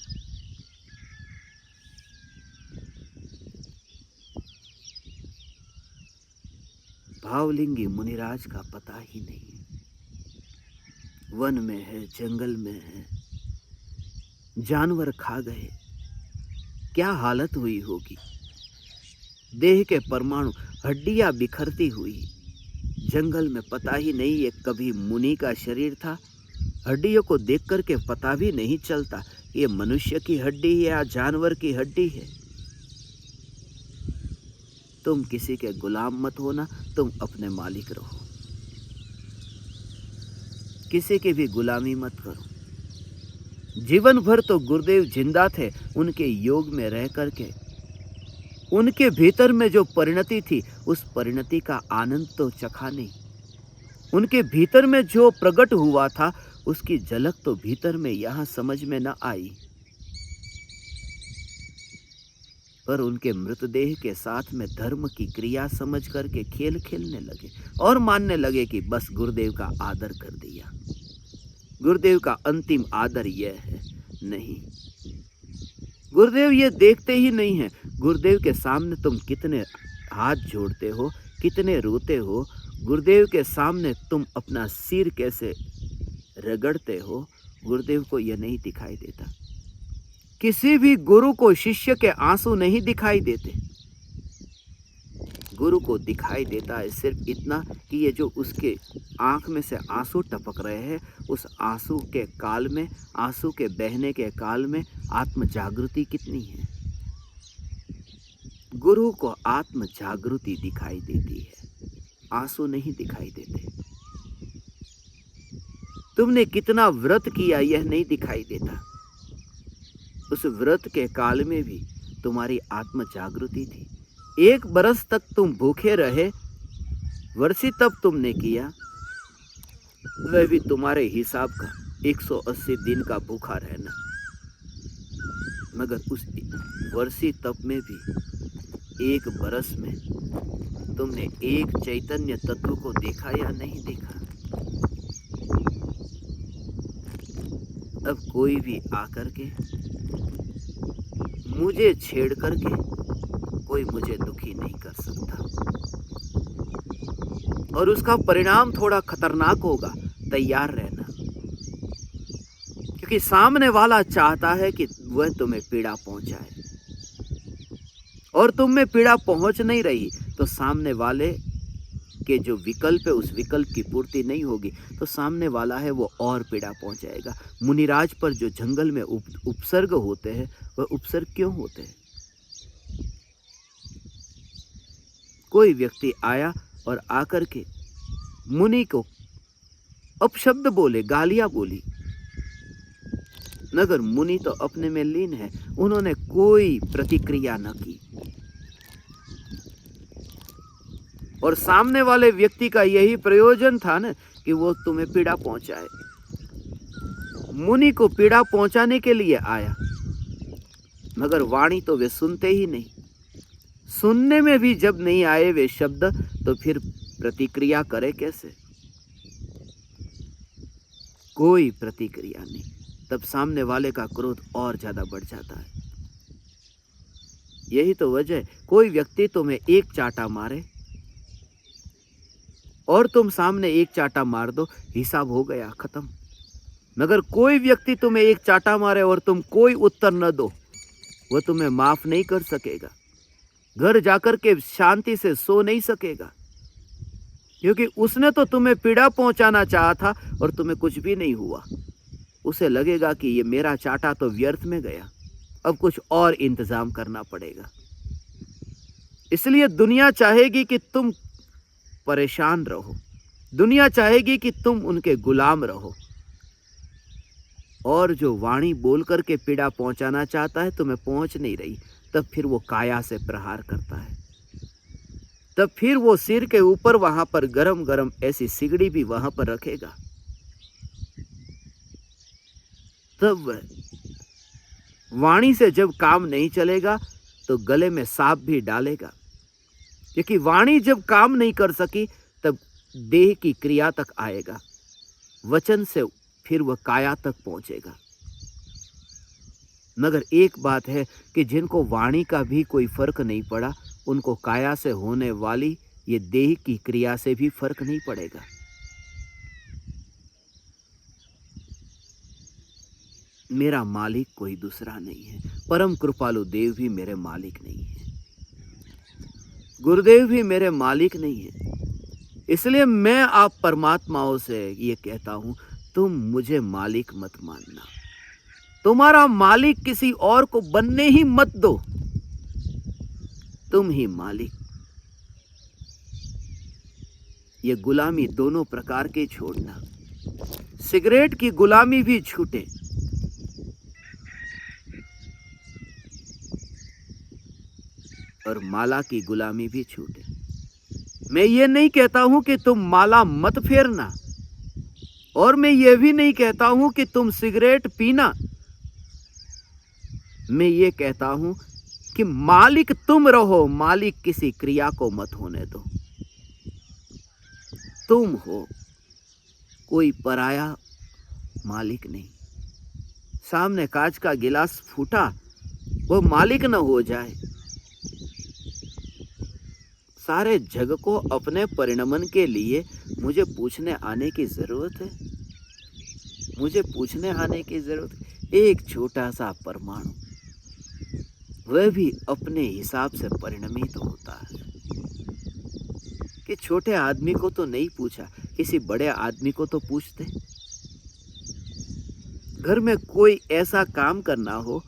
भावलिंगी मुनिराज का पता ही नहीं, वन में है, जंगल में है, जानवर खा गए, क्या हालत हुई होगी। देह के परमाणु, हड्डियां बिखरती हुई, जंगल में पता ही नहीं ये कभी मुनि का शरीर था। हड्डियों को देख करके पता भी नहीं चलता ये मनुष्य की हड्डी है या जानवर की हड्डी है। तुम किसी के गुलाम मत होना, तुम अपने मालिक रहो। किसी की भी गुलामी मत करो। जीवन भर तो गुरुदेव जिंदा थे, उनके योग में रह करके उनके भीतर में जो परिणति थी उस परिणति का आनंद तो चखा नहीं। उनके भीतर में जो प्रकट हुआ था उसकी झलक तो भीतर में यहां समझ में न आई। पर उनके मृतदेह के साथ में धर्म की क्रिया समझ करके खेल खेलने लगे और मानने लगे कि बस गुरुदेव का आदर कर दिया। गुरुदेव का अंतिम आदर यह है, नहीं, गुरुदेव ये देखते ही नहीं है। गुरुदेव के सामने तुम कितने हाथ जोड़ते हो, कितने रोते हो, गुरुदेव के सामने तुम अपना सिर कैसे रगड़ते हो, गुरुदेव को यह नहीं दिखाई देता। किसी भी गुरु को शिष्य के आंसू नहीं दिखाई देते। गुरु को दिखाई देता है सिर्फ इतना कि ये जो उसके आंख में से आंसू टपक रहे हैं, उस आंसू के काल में, आंसू के बहने के काल में आत्म जागृति कितनी है। गुरु को आत्म जागृति दिखाई देती है, आंसू नहीं दिखाई देते। तुमने कितना व्रत किया यह नहीं दिखाई देता। उस व्रत के काल में भी तुम्हारी आत्म जागृति थी। 1 बरस तक तुम भूखे रहे, वर्षी तब तुमने किया, वह भी तुम्हारे हिसाब का 180 दिन का भूखा रहना। मगर उस वर्षी तप में भी 1 बरस में तुमने एक चैतन्य तत्व को देखा या नहीं देखा। अब कोई भी आकर के मुझे छेड़ करके कोई मुझे दुखी नहीं कर सकता, और उसका परिणाम थोड़ा खतरनाक होगा, तैयार रहना। क्योंकि सामने वाला चाहता है कि वह तुम्हें पीड़ा पहुंचाए, और तुम में पीड़ा पहुंच नहीं रही तो सामने वाले के जो विकल्प है उस विकल्प की पूर्ति नहीं होगी तो सामने वाला है वो और पीड़ा पहुंचाएगा। मुनिराज पर जो जंगल में उपसर्ग होते हैं वह उपसर्ग क्यों होते हैं? कोई व्यक्ति आया और आकर के मुनि को अपशब्द बोले, गालियां बोली, मगर मुनि तो अपने में लीन है, उन्होंने कोई प्रतिक्रिया न की। और सामने वाले व्यक्ति का यही प्रयोजन था ना कि वो तुम्हें पीड़ा पहुंचाए। मुनि को पीड़ा पहुंचाने के लिए आया, मगर वाणी तो वे सुनते ही नहीं। सुनने में भी जब नहीं आए वे शब्द, तो फिर प्रतिक्रिया करे कैसे? कोई प्रतिक्रिया नहीं। तब सामने वाले का क्रोध और ज्यादा बढ़ जाता है। यही तो वजह है, कोई व्यक्ति तुम्हें एक चाटा मारे और तुम सामने एक चाटा मार दो, हिसाब हो गया, खत्म। मगर कोई व्यक्ति तुम्हें एक चाटा मारे और तुम कोई उत्तर न दो, वह तुम्हें माफ नहीं कर सकेगा। घर जाकर के शांति से सो नहीं सकेगा, क्योंकि उसने तो तुम्हें पीड़ा पहुंचाना चाहा था और तुम्हें कुछ भी नहीं हुआ। उसे लगेगा कि ये मेरा चाटा तो व्यर्थ में गया, अब कुछ और इंतजाम करना पड़ेगा। इसलिए दुनिया चाहेगी कि तुम परेशान रहो, दुनिया चाहेगी कि तुम उनके गुलाम रहो। और जो वाणी बोल करके पीड़ा पहुंचाना चाहता है, तुम्हें पहुंच नहीं रही, तब फिर वो काया से प्रहार करता है। तब फिर वो सिर के ऊपर वहां पर गरम गरम ऐसी सिगड़ी भी वहां पर रखेगा। तब वह वाणी से जब काम नहीं चलेगा तो गले में सांप भी डालेगा, क्योंकि वाणी जब काम नहीं कर सकी तब देह की क्रिया तक आएगा, वचन से फिर वह काया तक पहुंचेगा। मगर एक बात है कि जिनको वाणी का भी कोई फर्क नहीं पड़ा, उनको काया से होने वाली ये देह की क्रिया से भी फर्क नहीं पड़ेगा। मेरा मालिक कोई दूसरा नहीं है, परम कृपालु देव भी मेरे मालिक नहीं है, गुरुदेव भी मेरे मालिक नहीं है। इसलिए मैं आप परमात्माओं से ये कहता हूं, तुम मुझे मालिक मत मानना, तुम्हारा मालिक किसी और को बनने ही मत दो, तुम ही मालिक। ये गुलामी दोनों प्रकार के छोड़ना, सिगरेट की गुलामी भी छूटे, और माला की गुलामी भी छूटे। मैं ये नहीं कहता हूं कि तुम माला मत फेरना, और मैं ये भी नहीं कहता हूं कि तुम सिगरेट पीना। मैं ये कहता हूं कि मालिक तुम रहो, मालिक किसी क्रिया को मत होने दो। तुम हो, कोई पराया मालिक नहीं। सामने कांच का गिलास फूटा, वो मालिक न हो जाए। सारे जग को अपने परिणमन के लिए मुझे पूछने आने की जरूरत है, मुझे पूछने आने की जरूरत है। एक छोटा सा परमाणु, वह भी अपने हिसाब से परिणमित होता है। कि छोटे आदमी को तो नहीं पूछा, किसी बड़े आदमी को तो पूछते। घर में कोई ऐसा काम करना हो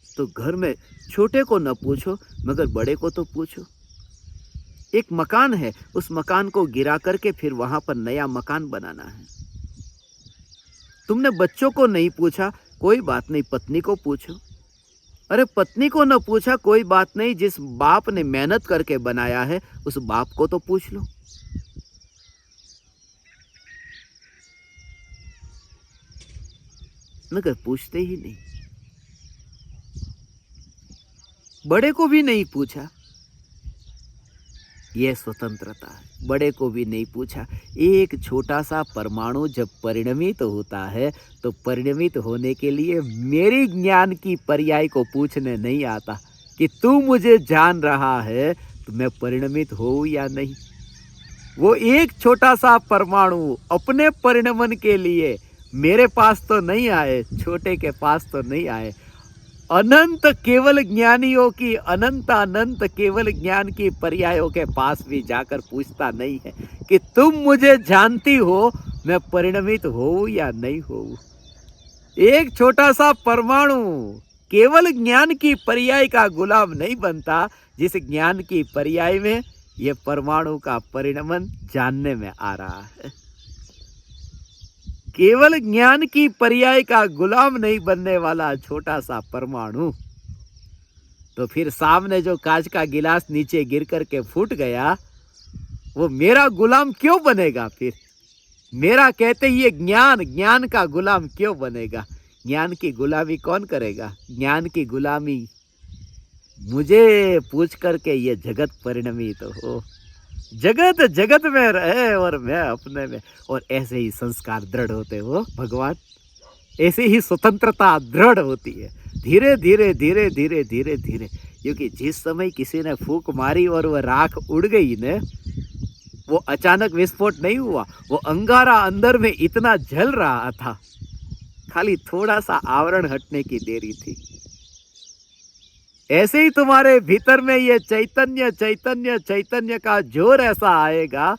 तो घर में छोटे को न पूछो, मगर बड़े को तो पूछो। एक मकान है, उस मकान को गिरा करके फिर वहां पर नया मकान बनाना है। तुमने बच्चों को नहीं पूछा, कोई बात नहीं, पत्नी को पूछो। अरे पत्नी को न पूछा, कोई बात नहीं, जिस बाप ने मेहनत करके बनाया है उस बाप को तो पूछ लो। मगर पूछते ही नहीं। बड़े को भी नहीं पूछा, यह स्वतंत्रता है। बड़े को भी नहीं पूछा। एक छोटा सा परमाणु जब परिणमित होता है तो परिणमित होने के लिए मेरी ज्ञान की पर्याय को पूछने नहीं आता कि तू मुझे जान रहा है तो मैं परिणमित हो या नहीं। वो एक छोटा सा परमाणु अपने परिणमन के लिए मेरे पास तो नहीं आए, छोटे के पास तो नहीं आए, अनंत केवल ज्ञानियों की अनंत अनंत केवल ज्ञान की पर्यायों के पास भी जाकर पूछता नहीं है कि तुम मुझे जानती हो, मैं परिणमित हो या नहीं हो। एक छोटा सा परमाणु केवल ज्ञान की पर्याय का गुलाम नहीं बनता, जिस ज्ञान की पर्याय में यह परमाणु का परिणमन जानने में आ रहा है। केवल ज्ञान की पर्याय का गुलाम नहीं बनने वाला छोटा सा परमाणु, तो फिर सामने जो कांच का गिलास नीचे गिर करके फूट गया, वो मेरा गुलाम क्यों बनेगा? फिर मेरा कहते ही ये ज्ञान ज्ञान का गुलाम क्यों बनेगा? ज्ञान की गुलामी कौन करेगा? ज्ञान की गुलामी मुझे पूछ करके ये जगत परिणमित हो, जगत जगत में रहे और मैं अपने में। और ऐसे ही संस्कार दृढ़ होते हो भगवान, ऐसे ही स्वतंत्रता दृढ़ होती है धीरे धीरे धीरे धीरे धीरे धीरे। क्योंकि जिस समय किसी ने फूंक मारी और वह राख उड़ गई ने, वो अचानक विस्फोट नहीं हुआ, वो अंगारा अंदर में इतना जल रहा था, खाली थोड़ा सा आवरण हटने की देरी थी। ऐसे ही तुम्हारे भीतर में ये चैतन्य चैतन्य चैतन्य का जोर ऐसा आएगा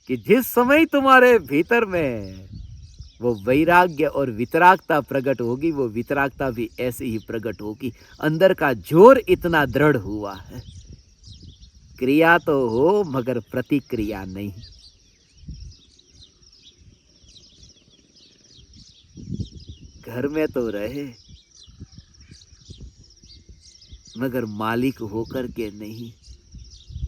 कि जिस समय तुम्हारे भीतर में वो वैराग्य और वितरागता प्रकट होगी, वो वितरागता भी ऐसे ही प्रकट होगी। अंदर का जोर इतना दृढ़ हुआ है। क्रिया तो हो मगर प्रतिक्रिया नहीं। घर में तो रहे मगर मालिक होकर के नहीं,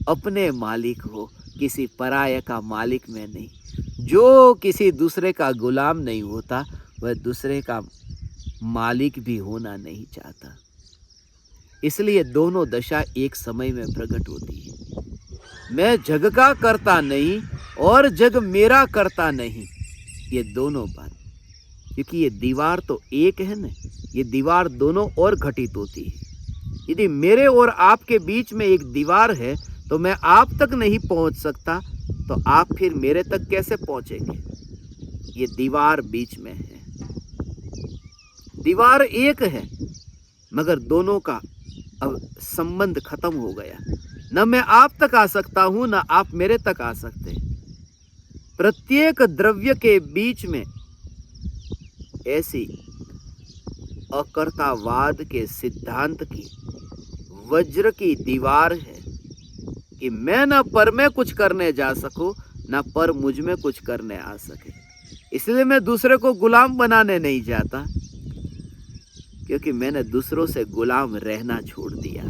अपने मालिक हो, किसी पराये का मालिक में नहीं। जो किसी दूसरे का गुलाम नहीं होता, वह दूसरे का मालिक भी होना नहीं चाहता। इसलिए दोनों दशा एक समय में प्रकट होती है। मैं जग का करता नहीं और जग मेरा करता नहीं, ये दोनों बात। क्योंकि ये दीवार तो एक है ना, ये दीवार दोनों ओर घटित होती है। यदि मेरे और आपके बीच में एक दीवार है तो मैं आप तक नहीं पहुंच सकता, तो आप फिर मेरे तक कैसे पहुंचेंगे? ये दीवार बीच में है। दीवार एक है मगर दोनों का अब संबंध खत्म हो गया। न मैं आप तक आ सकता हूं, न आप मेरे तक आ सकते। प्रत्येक द्रव्य के बीच में ऐसी अकर्तावाद के सिद्धांत की वज्र की दीवार है कि मैं न पर में कुछ करने जा सकूं, न पर मुझ में कुछ करने आ सके। इसलिए मैं दूसरे को गुलाम बनाने नहीं जाता, क्योंकि मैंने दूसरों से गुलाम रहना छोड़ दिया।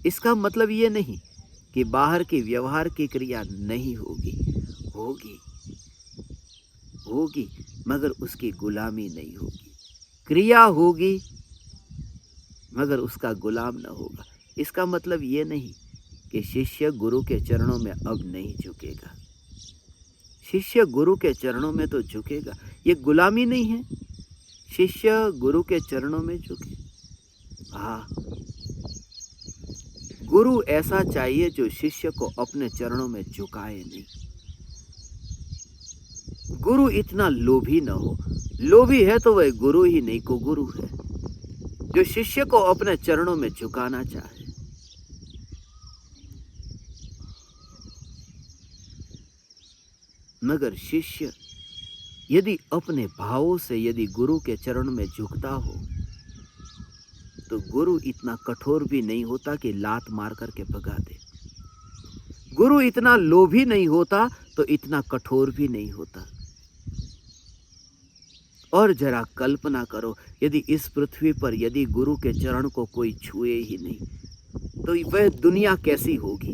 इसका मतलब ये नहीं कि बाहर की व्यवहार की क्रिया नहीं होगी, होगी होगी, मगर उसकी गुलामी नहीं होगी। क्रिया होगी मगर उसका गुलाम न होगा। इसका मतलब ये नहीं कि शिष्य गुरु के चरणों में अब नहीं झुकेगा। शिष्य गुरु के चरणों में तो झुकेगा, ये गुलामी नहीं है। शिष्य गुरु के चरणों में झुके। हाँ, गुरु ऐसा चाहिए जो शिष्य को अपने चरणों में झुकाए नहीं। गुरु इतना लोभी न हो। लोभी है तो वह गुरु ही नहीं को गुरु है, जो शिष्य को अपने चरणों में झुकाना चाहे। मगर शिष्य यदि अपने भावों से यदि गुरु के चरण में झुकता हो, तो गुरु इतना कठोर भी नहीं होता कि लात मार करके भगा दे। गुरु इतना लोभी नहीं होता तो इतना कठोर भी नहीं होता। और जरा कल्पना करो, यदि इस पृथ्वी पर यदि गुरु के चरण को कोई छुए ही नहीं, तो वह दुनिया कैसी होगी?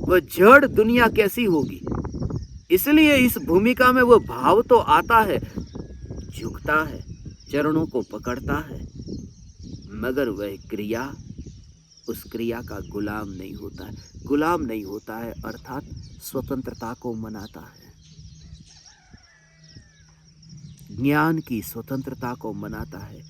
वह जड़ दुनिया कैसी होगी? इसलिए इस भूमिका में वह भाव तो आता है, झुकता है, चरणों को पकड़ता है, मगर वह क्रिया, उस क्रिया का गुलाम नहीं होता है। गुलाम नहीं होता है अर्थात स्वतंत्रता को मनाता है। ज्ञान की स्वतंत्रता को मनाता है।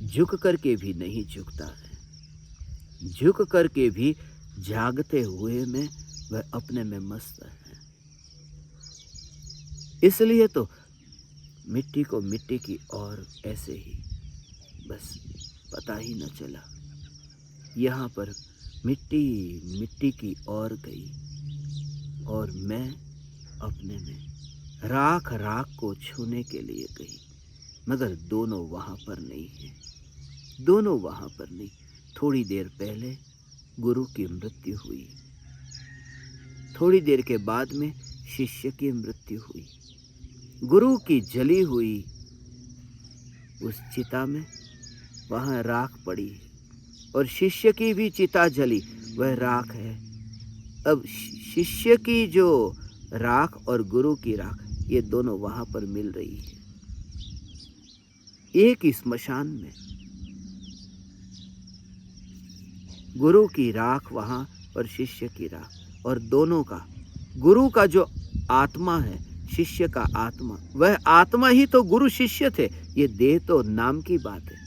झुक करके भी नहीं झुकता है। झुक करके भी जागते हुए में वह अपने में मस्त है। इसलिए तो मिट्टी को मिट्टी की और ऐसे ही बस पता ही न चला। यहाँ पर मिट्टी मिट्टी की ओर गई और मैं अपने में राख राख को छूने के लिए गई, मगर दोनों वहाँ पर नहीं है, दोनों वहाँ पर नहीं। थोड़ी देर पहले गुरु की मृत्यु हुई, थोड़ी देर के बाद में शिष्य की मृत्यु हुई। गुरु की जली हुई उस चिता में वहाँ राख पड़ी है और शिष्य की भी चिता जली, वह राख है। अब शिष्य की जो राख और गुरु की राख, ये दोनों वहाँ पर मिल रही है, एक ही स्मशान में। गुरु की राख वहाँ और शिष्य की राख, और दोनों का, गुरु का जो आत्मा है, शिष्य का आत्मा, वह आत्मा ही तो गुरु शिष्य थे। ये देह तो नाम की बात है,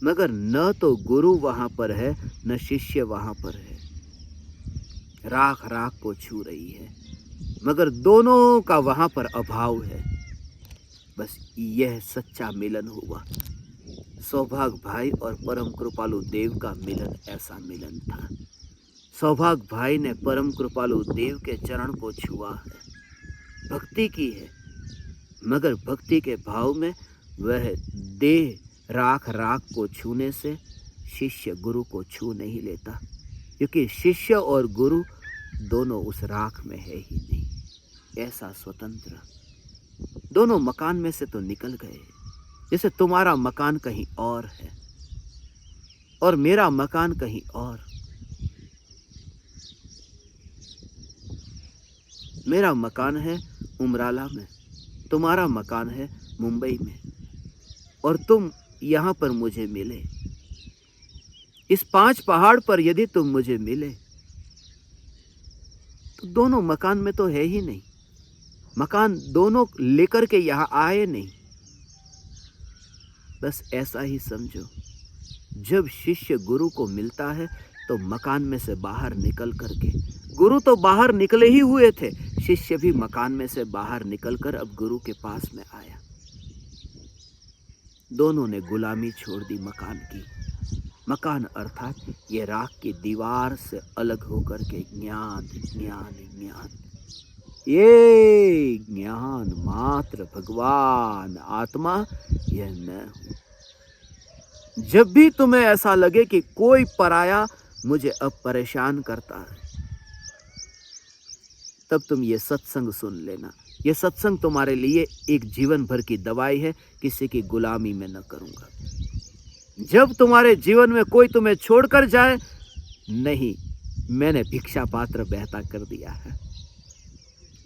मगर न तो गुरु वहां पर है न शिष्य वहां पर है। राख राख को छू रही है, मगर दोनों का वहां पर अभाव है। बस यह सच्चा मिलन हुआ। सौभाग्य भाई और परम कृपालु देव का मिलन ऐसा मिलन था। सौभाग्य भाई ने परम कृपालु देव के चरण को छुआ है, भक्ति की है, मगर भक्ति के भाव में वह देह राख राख को छूने से शिष्य गुरु को छू नहीं लेता, क्योंकि शिष्य और गुरु दोनों उस राख में है ही नहीं। ऐसा स्वतंत्र दोनों मकान में से तो निकल गए। जैसे तुम्हारा मकान कहीं और है और मेरा मकान कहीं और। मेरा मकान है उमराला में, तुम्हारा मकान है मुंबई में, और तुम यहाँ पर मुझे मिले। इस 5 पहाड़ पर यदि तुम मुझे मिले तो दोनों मकान में तो है ही नहीं। मकान दोनों लेकर के यहाँ आए नहीं। बस ऐसा ही समझो, जब शिष्य गुरु को मिलता है तो मकान में से बाहर निकल करके, गुरु तो बाहर निकले ही हुए थे, शिष्य भी मकान में से बाहर निकलकर अब गुरु के पास में आया। दोनों ने गुलामी छोड़ दी मकान की। मकान अर्थात ये राख की दीवार से अलग होकर के ज्ञान ज्ञान ज्ञान, ये ज्ञान मात्र भगवान आत्मा, यह मैं हूं। जब भी तुम्हें ऐसा लगे कि कोई पराया मुझे अब परेशान करता है, तब तुम ये सत्संग सुन लेना। ये सत्संग तुम्हारे लिए एक जीवन भर की दवाई है। किसी की गुलामी में न करूंगा। जब तुम्हारे जीवन में कोई तुम्हें छोड़कर जाए, नहीं, मैंने भिक्षा पात्र बहता कर दिया है,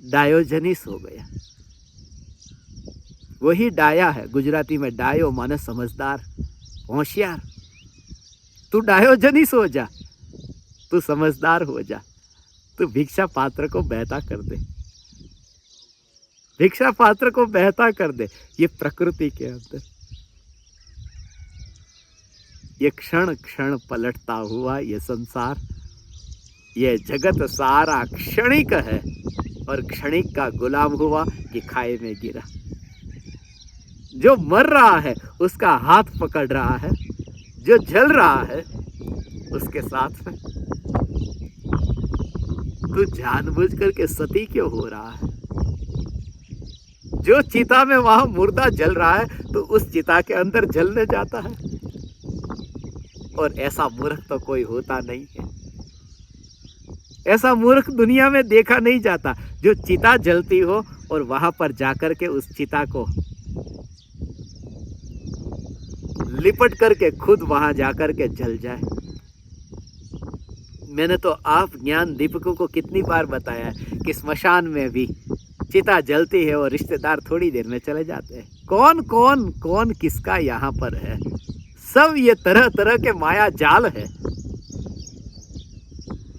डायोजनीस हो गया। वही डाया है, गुजराती में डायो माने समझदार, होशियार। तू डायोजनीस हो जा, तू समझदार हो जा, तू भिक्षा पात्र को बहता कर दे, भिक्षा पात्र को बहता कर दे। ये प्रकृति के अंदर, ये क्षण क्षण पलटता हुआ ये संसार, ये जगत सारा क्षणिक है, और क्षणिक का गुलाम हुआ कि खाए में गिरा। जो मर रहा है उसका हाथ पकड़ रहा है, जो जल रहा है उसके साथ में। तू जानबूझ करके सती क्यों हो रहा है? जो चिता में वहां मुर्दा जल रहा है तो उस चिता के अंदर जलने जाता है, और ऐसा मूर्ख तो कोई होता नहीं है। ऐसा मूर्ख दुनिया में देखा नहीं जाता जो चिता जलती हो और वहां पर जाकर के उस चिता को लिपट करके खुद वहां जाकर के जल जाए। मैंने तो आप ज्ञान दीपकों को कितनी बार बताया है कि स्मशान में भी चिता जलती है और रिश्तेदार थोड़ी देर में चले जाते हैं। कौन कौन कौन किसका यहाँ पर है? सब ये तरह तरह के माया जाल है,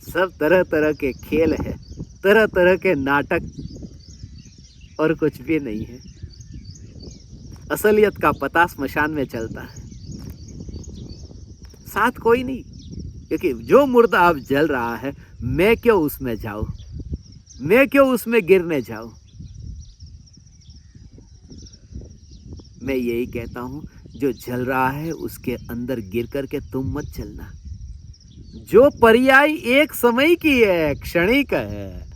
सब तरह तरह के खेल है, तरह तरह के नाटक, और कुछ भी नहीं है। असलियत का पता स्मशान में चलता है, साथ कोई नहीं। क्योंकि जो मुर्दा अब जल रहा है, मैं क्यों उसमें जाऊं, मैं क्यों उसमें गिरने जाऊं? मैं यही कहता हूँ, जो जल रहा है उसके अंदर गिर करके तुम मत जलना। जो पर्याय एक समय की है, क्षणिक है,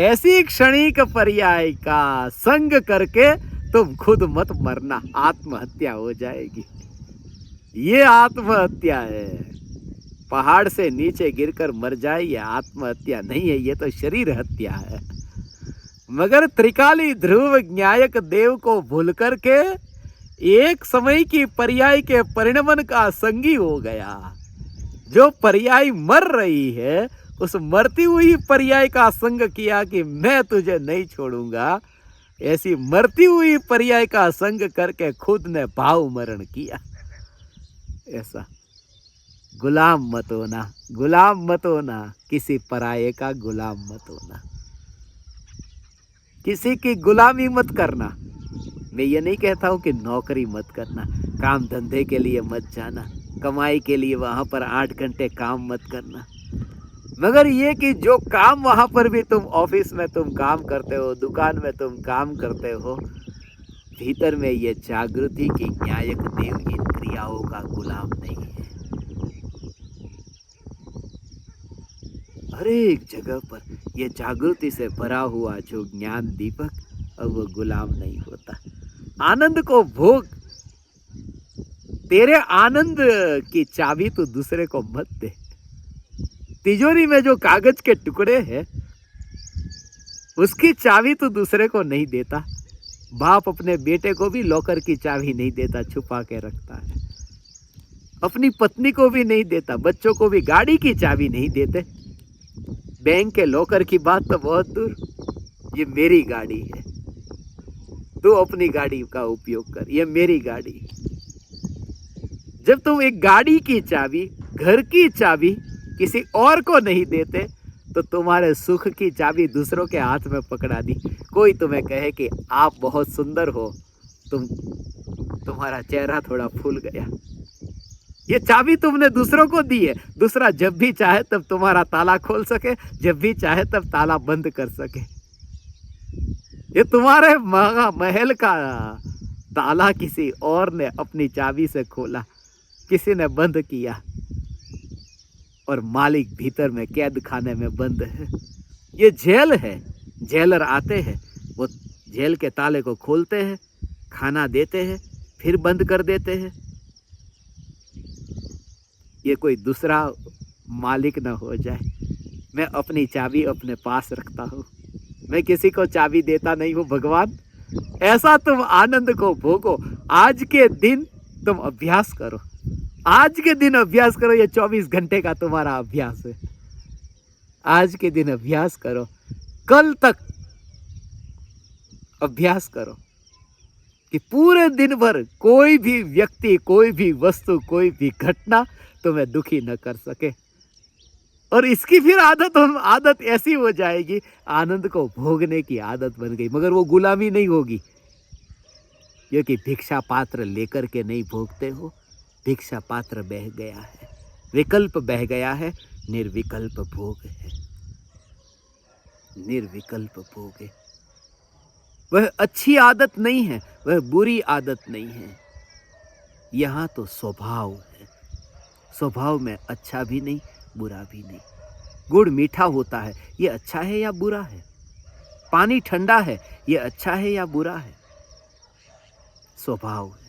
ऐसी क्षणिक पर्याय का संग करके तुम खुद मत मरना, आत्महत्या हो जाएगी। ये आत्महत्या है। पहाड़ से नीचे गिरकर मर जाए, ये आत्महत्या नहीं है, ये तो शरीर हत्या है। मगर त्रिकाली ध्रुव न्यायक देव को भूल करके एक समय की पर्याय के परिणमन का संगी हो गया। जो पर्याय मर रही है, उस मरती हुई पर्याय का संग किया कि मैं तुझे नहीं छोड़ूंगा। ऐसी मरती हुई पर्याय का संग करके खुद ने भाव मरण किया। ऐसा गुलाम मत होना, गुलाम मत होना, किसी पराये का गुलाम मत होना, किसी की गुलामी मत करना। मैं ये नहीं कहता हूं कि नौकरी मत करना, काम धंधे के लिए मत जाना, कमाई के लिए वहां पर 8 घंटे काम मत करना। मगर ये कि जो काम वहां पर भी तुम ऑफिस में तुम काम करते हो, दुकान में तुम काम करते हो, भीतर में ये जागृति की न्यायक देव इन क्रियाओं का गुलाम नहीं है। हर एक जगह पर ये जागृति से भरा हुआ जो ज्ञान दीपक, अब वो गुलाम नहीं होता। आनंद को भोग। तेरे आनंद की चाबी तो दूसरे को मत दे। तिजोरी में जो कागज के टुकड़े हैं, उसकी चाबी तो दूसरे को नहीं देता। बाप अपने बेटे को भी लॉकर की चाबी नहीं देता, छुपा के रखता है। अपनी पत्नी को भी नहीं देता, बच्चों को भी गाड़ी की चाबी नहीं देते। बैंक के लॉकर की बात तो बहुत दूर, ये मेरी गाड़ी है, तू अपनी गाड़ी का उपयोग कर, ये मेरी गाड़ी है। जब तुम एक गाड़ी की चाबी, घर की चाबी किसी और को नहीं देते, तो तुम्हारे सुख की चाबी दूसरों के हाथ में पकड़ा दी। कोई तुम्हें कहे कि आप बहुत सुंदर हो, तुम्हारा चेहरा थोड़ा फूल गया, ये चाबी तुमने दूसरों को दी है। दूसरा जब भी चाहे तब तुम्हारा ताला खोल सके, जब भी चाहे तब ताला बंद कर सके। ये तुम्हारे महल का ताला किसी और ने अपनी चाबी से खोला, किसी ने बंद किया, और मालिक भीतर में कैद खाने में बंद है। ये जेल है। जेलर आते हैं, वो जेल के ताले को खोलते हैं, खाना देते हैं, फिर बंद कर देते हैं। ये कोई दूसरा मालिक ना हो जाए। मैं अपनी चाबी अपने पास रखता हूँ, मैं किसी को चाबी देता नहीं हूँ। भगवान, ऐसा तुम आनंद को भोगो। आज के दिन तुम अभ्यास करो, आज के दिन अभ्यास करो। ये 24 घंटे का तुम्हारा अभ्यास है। आज के दिन अभ्यास करो, कल तक अभ्यास करो कि पूरे दिन भर कोई भी व्यक्ति, कोई भी वस्तु, कोई भी घटना तुम्हें दुखी न कर सके। और इसकी फिर आदत ऐसी हो जाएगी, आनंद को भोगने की आदत बन गई। मगर वो गुलामी नहीं होगी, क्योंकि भिक्षा पात्र लेकर के नहीं भोगते हो। भिक्षा पात्र बह गया है, विकल्प बह गया है, निर्विकल्प भोग है। निर्विकल्प भोग है। वह अच्छी आदत नहीं है, वह बुरी आदत नहीं है। यहां तो स्वभाव है। स्वभाव में अच्छा भी नहीं, बुरा भी नहीं। गुड़ मीठा होता है, ये अच्छा है या बुरा है? पानी ठंडा है, ये अच्छा है या बुरा है? स्वभाव है।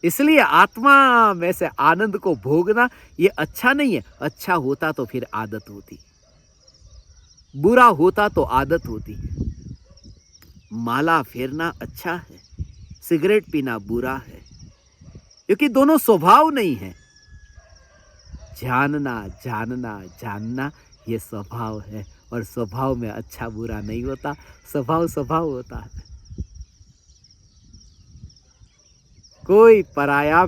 इसलिए आत्मा में से आनंद को भोगना ये अच्छा नहीं है। अच्छा होता तो फिर आदत होती, बुरा होता तो आदत होती। माला फेरना अच्छा है, सिगरेट पीना बुरा है, क्योंकि दोनों स्वभाव नहीं है। जानना जानना जानना ये स्वभाव है, और स्वभाव में अच्छा बुरा नहीं होता। स्वभाव स्वभाव होता है। कोई पराया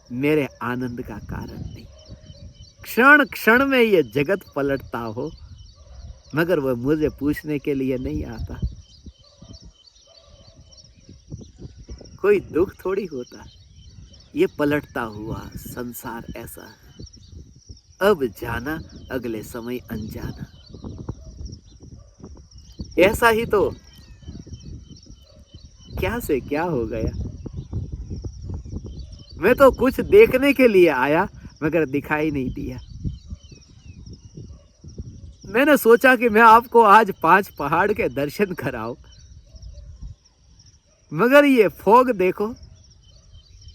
मेरे आनंद का कारण नहीं। क्षण क्षण में ये जगत पलटता हो, मगर वह मुझे पूछने के लिए नहीं आता। कोई दुख थोड़ी होता, ये पलटता हुआ संसार ऐसा है। अब जाना, अगले समय अनजाना। ऐसा ही तो क्या से क्या हो गया। मैं तो कुछ देखने के लिए आया मगर दिखाई नहीं दिया। मैंने सोचा कि मैं आपको आज 5 पहाड़ के दर्शन कराऊं, मगर ये फॉग देखो,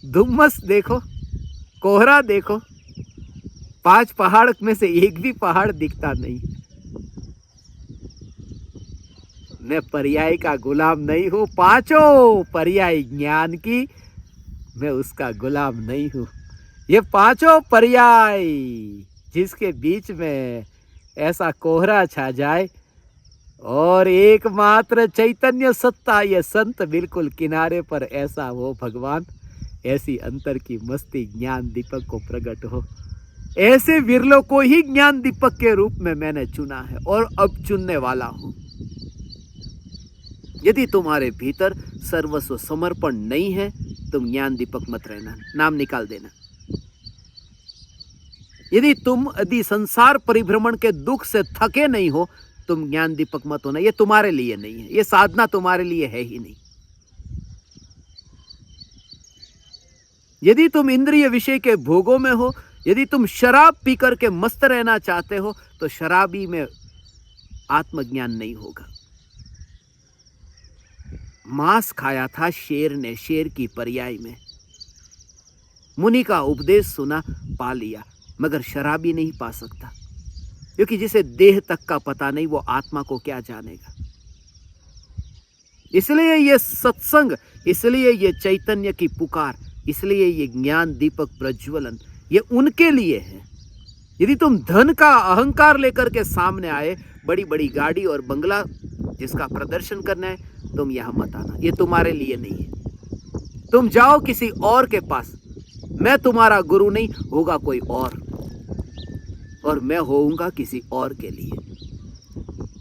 धुम्मस देखो, कोहरा देखो, 5 पहाड़ में से एक भी पहाड़ दिखता नहीं। मैं पर्याय का गुलाम नहीं हूं, पांचों पर्याय ज्ञान की मैं उसका गुलाम नहीं हूं। ये पांचों पर्याय जिसके बीच में ऐसा कोहरा छा जाए और एकमात्र चैतन्य सत्ता ये संत बिल्कुल किनारे पर ऐसा हो भगवान, ऐसी अंतर की मस्ती ज्ञान दीपक को प्रकट हो। ऐसे विरलों को ही ज्ञान दीपक के रूप में मैंने चुना है और अब चुनने वाला हूं। यदि तुम्हारे भीतर सर्वस्व समर्पण नहीं है, तुम ज्ञान दीपक मत रहना, नाम निकाल देना। यदि संसार परिभ्रमण के दुख से थके नहीं हो, तुम ज्ञान दीपक मत होना। ये तुम्हारे लिए नहीं है, ये साधना तुम्हारे लिए है ही नहीं। यदि तुम इंद्रिय विषय के भोगों में हो, यदि तुम शराब पीकर के मस्त रहना चाहते हो, तो शराबी में आत्मज्ञान नहीं होगा। मांस खाया था शेर ने, शेर की पर्याय में मुनि का उपदेश सुना, पा लिया, मगर शराबी नहीं पा सकता, क्योंकि जिसे देह तक का पता नहीं वो आत्मा को क्या जानेगा। इसलिए ये सत्संग, इसलिए ये चैतन्य की पुकार, इसलिए ये ज्ञान दीपक प्रज्वलन, ये उनके लिए है। यदि तुम धन का अहंकार लेकर के सामने आए, बड़ी बड़ी गाड़ी और बंगला जिसका प्रदर्शन करना है, तुम यहां मत आना, ये तुम्हारे लिए नहीं है। तुम जाओ किसी और के पास, मैं तुम्हारा गुरु नहीं, होगा कोई और मैं होऊंगा किसी और के लिए।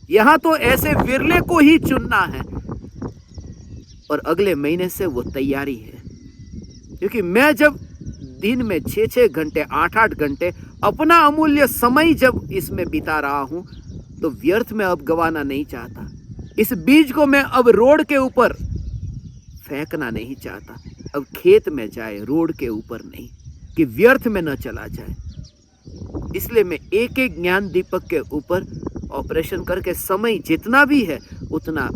यहां तो ऐसे विरले को ही चुनना है और अगले महीने से वो तैयारी है, क्योंकि मैं जब दिन में 6-6 घंटे 8-8 घंटे अपना अमूल्य समय जब इसमें बिता रहा हूं, तो व्यर्थ में अब गंवाना नहीं चाहता। इस बीज को मैं अब रोड के ऊपर फेंकना नहीं चाहता, अब खेत में जाए, रोड के ऊपर नहीं, कि व्यर्थ में न चला जाए। इसलिए मैं एक एक ज्ञान दीपक के ऊपर ऑपरेशन करके समय जितना भी है उतना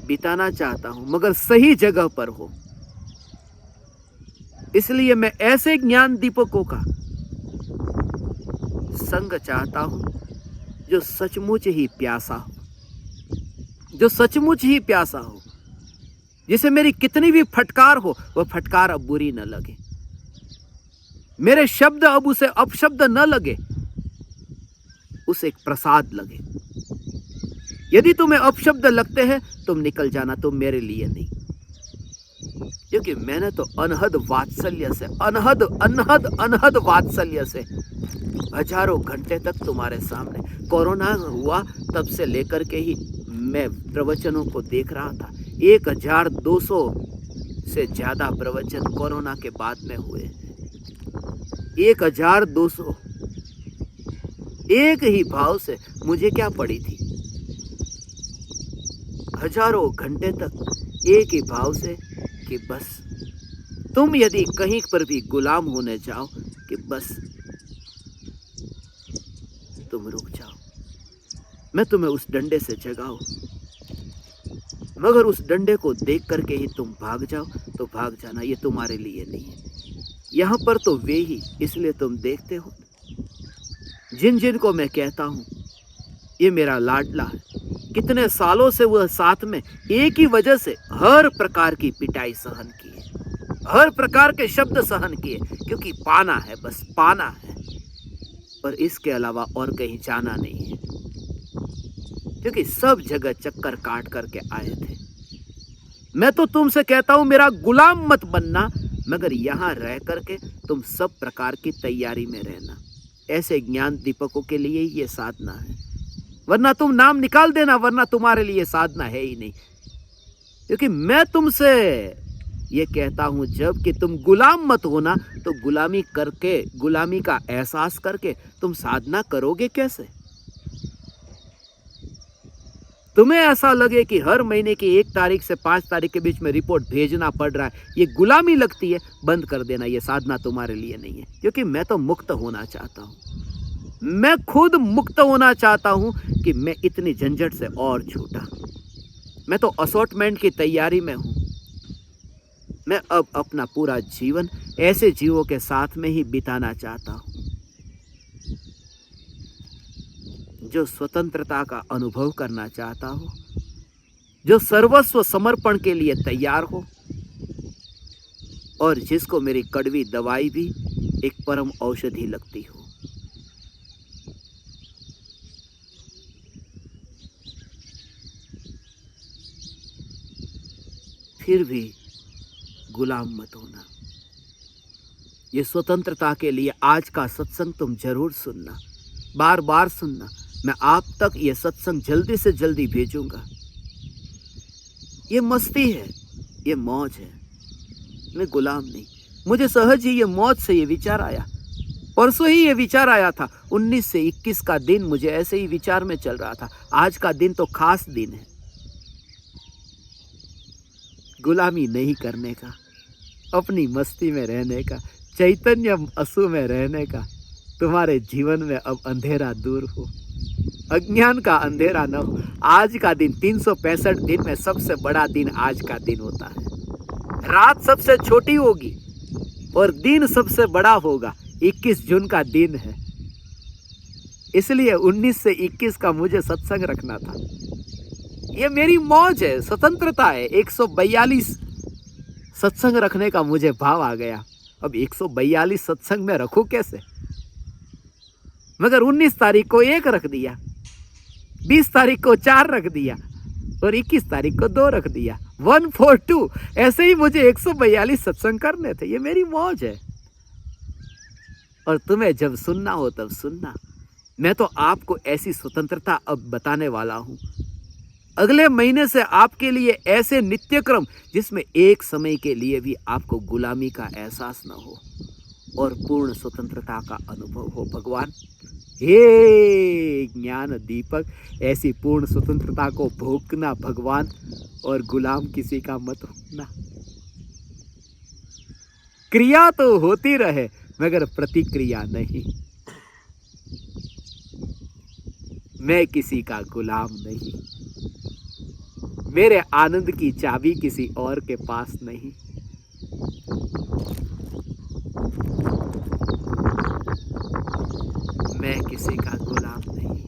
बिताना चाहता हूं, मगर सही जगह पर हो। इसलिए मैं ऐसे ज्ञान दीपकों का संग चाहता हूं जो सचमुच ही प्यासा हो, जो सचमुच ही प्यासा हो, जिसे मेरी कितनी भी फटकार हो, वह फटकार अब बुरी न लगे, मेरे शब्द अब उसे अपशब्द न लगे, उसे एक प्रसाद लगे। यदि तुम्हें अपशब्द लगते हैं, तुम निकल जाना, तुम मेरे लिए नहीं। क्योंकि मैंने तो अनहद वात्सल्य से, अनहद वात्सल्य से हजारों घंटे तक तुम्हारे सामने, कोरोना हुआ तब से लेकर के ही मैं प्रवचनों को देख रहा था। 1200 से ज्यादा प्रवचन कोरोना के बाद में हुए। 1200 एक ही भाव से, मुझे क्या पड़ी थी, हजारों घंटे तक एक ही भाव से कि बस तुम यदि कहीं पर भी गुलाम होने जाओ, कि बस तुम रुक जाओ, मैं तुम्हें उस डंडे से जगाऊं, मगर उस डंडे को देख करके ही तुम भाग जाओ, तो भाग जाना, ये तुम्हारे लिए नहीं है। यहां पर तो वे ही, इसलिए तुम देखते हो जिन जिन को मैं कहता हूं ये मेरा लाडला है, कितने सालों से वह साथ में एक ही वजह से हर प्रकार की पिटाई सहन की है, हर प्रकार के शब्द सहन किए, क्योंकि पाना है, बस पाना है, और इसके अलावा और कहीं जाना नहीं है। क्योंकि सब जगह चक्कर काट करके आए थे। मैं तो तुमसे कहता हूं मेरा गुलाम मत बनना, मगर यहां रह करके तुम सब प्रकार की तैयारी में रहना। ऐसे ज्ञान दीपकों के लिए ये साधना है, वरना तुम नाम निकाल देना, वरना तुम्हारे लिए साधना है ही नहीं। क्योंकि मैं तुमसे ये कहता हूं जब कि तुम गुलाम मत होना, तो गुलामी करके, गुलामी का एहसास करके तुम साधना करोगे कैसे? तुम्हें ऐसा लगे कि हर महीने की 1 तारीख से 5 तारीख के बीच में रिपोर्ट भेजना पड़ रहा है, ये गुलामी लगती है, बंद कर देना। ये साधना तुम्हारे लिए नहीं है, क्योंकि मैं तो मुक्त होना चाहता हूं। मैं खुद मुक्त होना चाहता हूं कि मैं इतनी झंझट से और छूटा। मैं तो असॉर्टमेंट की तैयारी में हूं। मैं अब अपना पूरा जीवन ऐसे जीवों के साथ में ही बिताना चाहता हूं जो स्वतंत्रता का अनुभव करना चाहता हो, जो सर्वस्व समर्पण के लिए तैयार हो, और जिसको मेरी कड़वी दवाई भी एक परम औषधि लगती हो। फिर भी गुलाम मत होना। ये स्वतंत्रता के लिए आज का सत्संग तुम जरूर सुनना, बार बार सुनना। मैं आप तक ये सत्संग जल्दी से जल्दी भेजूंगा। ये मस्ती है, ये मौज है, मैं गुलाम नहीं। मुझे सहज ही ये मौज से ये विचार आया। परसों ही ये विचार आया था। 19 से 21 का दिन मुझे ऐसे ही विचार में चल रहा था। आज का दिन तो खास दिन है, गुलामी नहीं करने का, अपनी मस्ती में रहने का, चैतन्य असु में रहने का। तुम्हारे जीवन में अब अंधेरा दूर हो, अज्ञान का अंधेरा न हो। आज का दिन 365 दिन में सबसे बड़ा दिन आज का दिन होता है। रात सबसे छोटी होगी और दिन सबसे बड़ा होगा। 21 जून का दिन है, इसलिए 19 से 21 का मुझे सत्संग रखना था। ये मेरी मौज है, स्वतंत्रता है। 142 सत्संग रखने का मुझे भाव आ गया। अब 142 सत्संग में रखूं कैसे? मगर 19 तारीख को 1 रख दिया, 20 तारीख को 4 रख दिया और 21 तारीख को 2 रख दिया। 142 ऐसे ही मुझे 142 सत्संग करने थे। ये मेरी मौज है। और तुम्हें जब सुनना हो तब सुनना। मैं तो आपको ऐसी स्वतंत्रता अब बताने वाला हूं। अगले महीने से आपके लिए ऐसे नित्यक्रम जिसमें एक समय के लिए भी आपको गुलामी का एहसास न हो और पूर्ण स्वतंत्रता का अनुभव हो। भगवान, हे ज्ञान दीपक, ऐसी पूर्ण स्वतंत्रता को भोगना भगवान, और गुलाम किसी का मत होना। क्रिया तो होती रहे मगर प्रतिक्रिया नहीं। मैं किसी का गुलाम नहीं। मेरे आनंद की चाबी किसी और के पास नहीं। मैं किसी का गुलाम नहीं।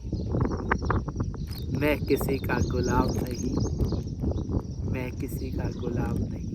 मैं किसी का गुलाम नहीं। मैं किसी का गुलाम नहीं।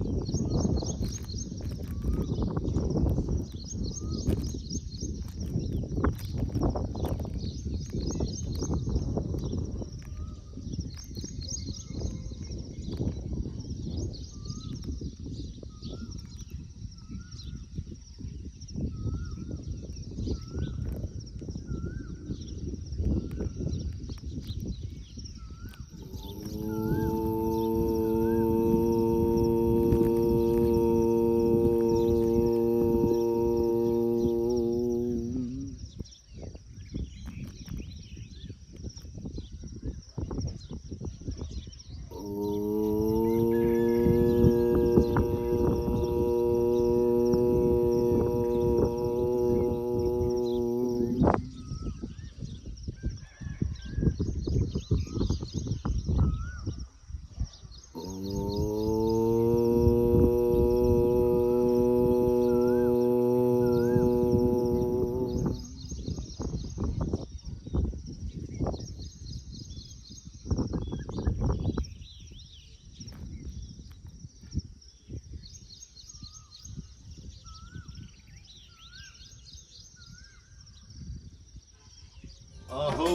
अहो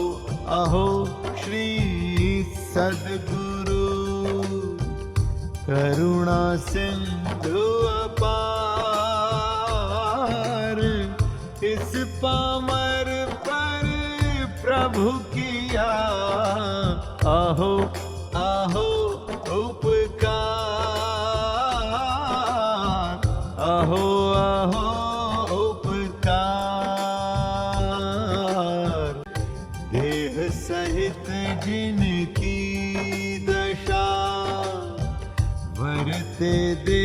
अहो श्री सद्गुरु करुणा सिंधु अपार, इस पामर पर प्रभु किया अहो अहो उपकार, अहो अहो उपकार। देह सहित जिनकी दे दे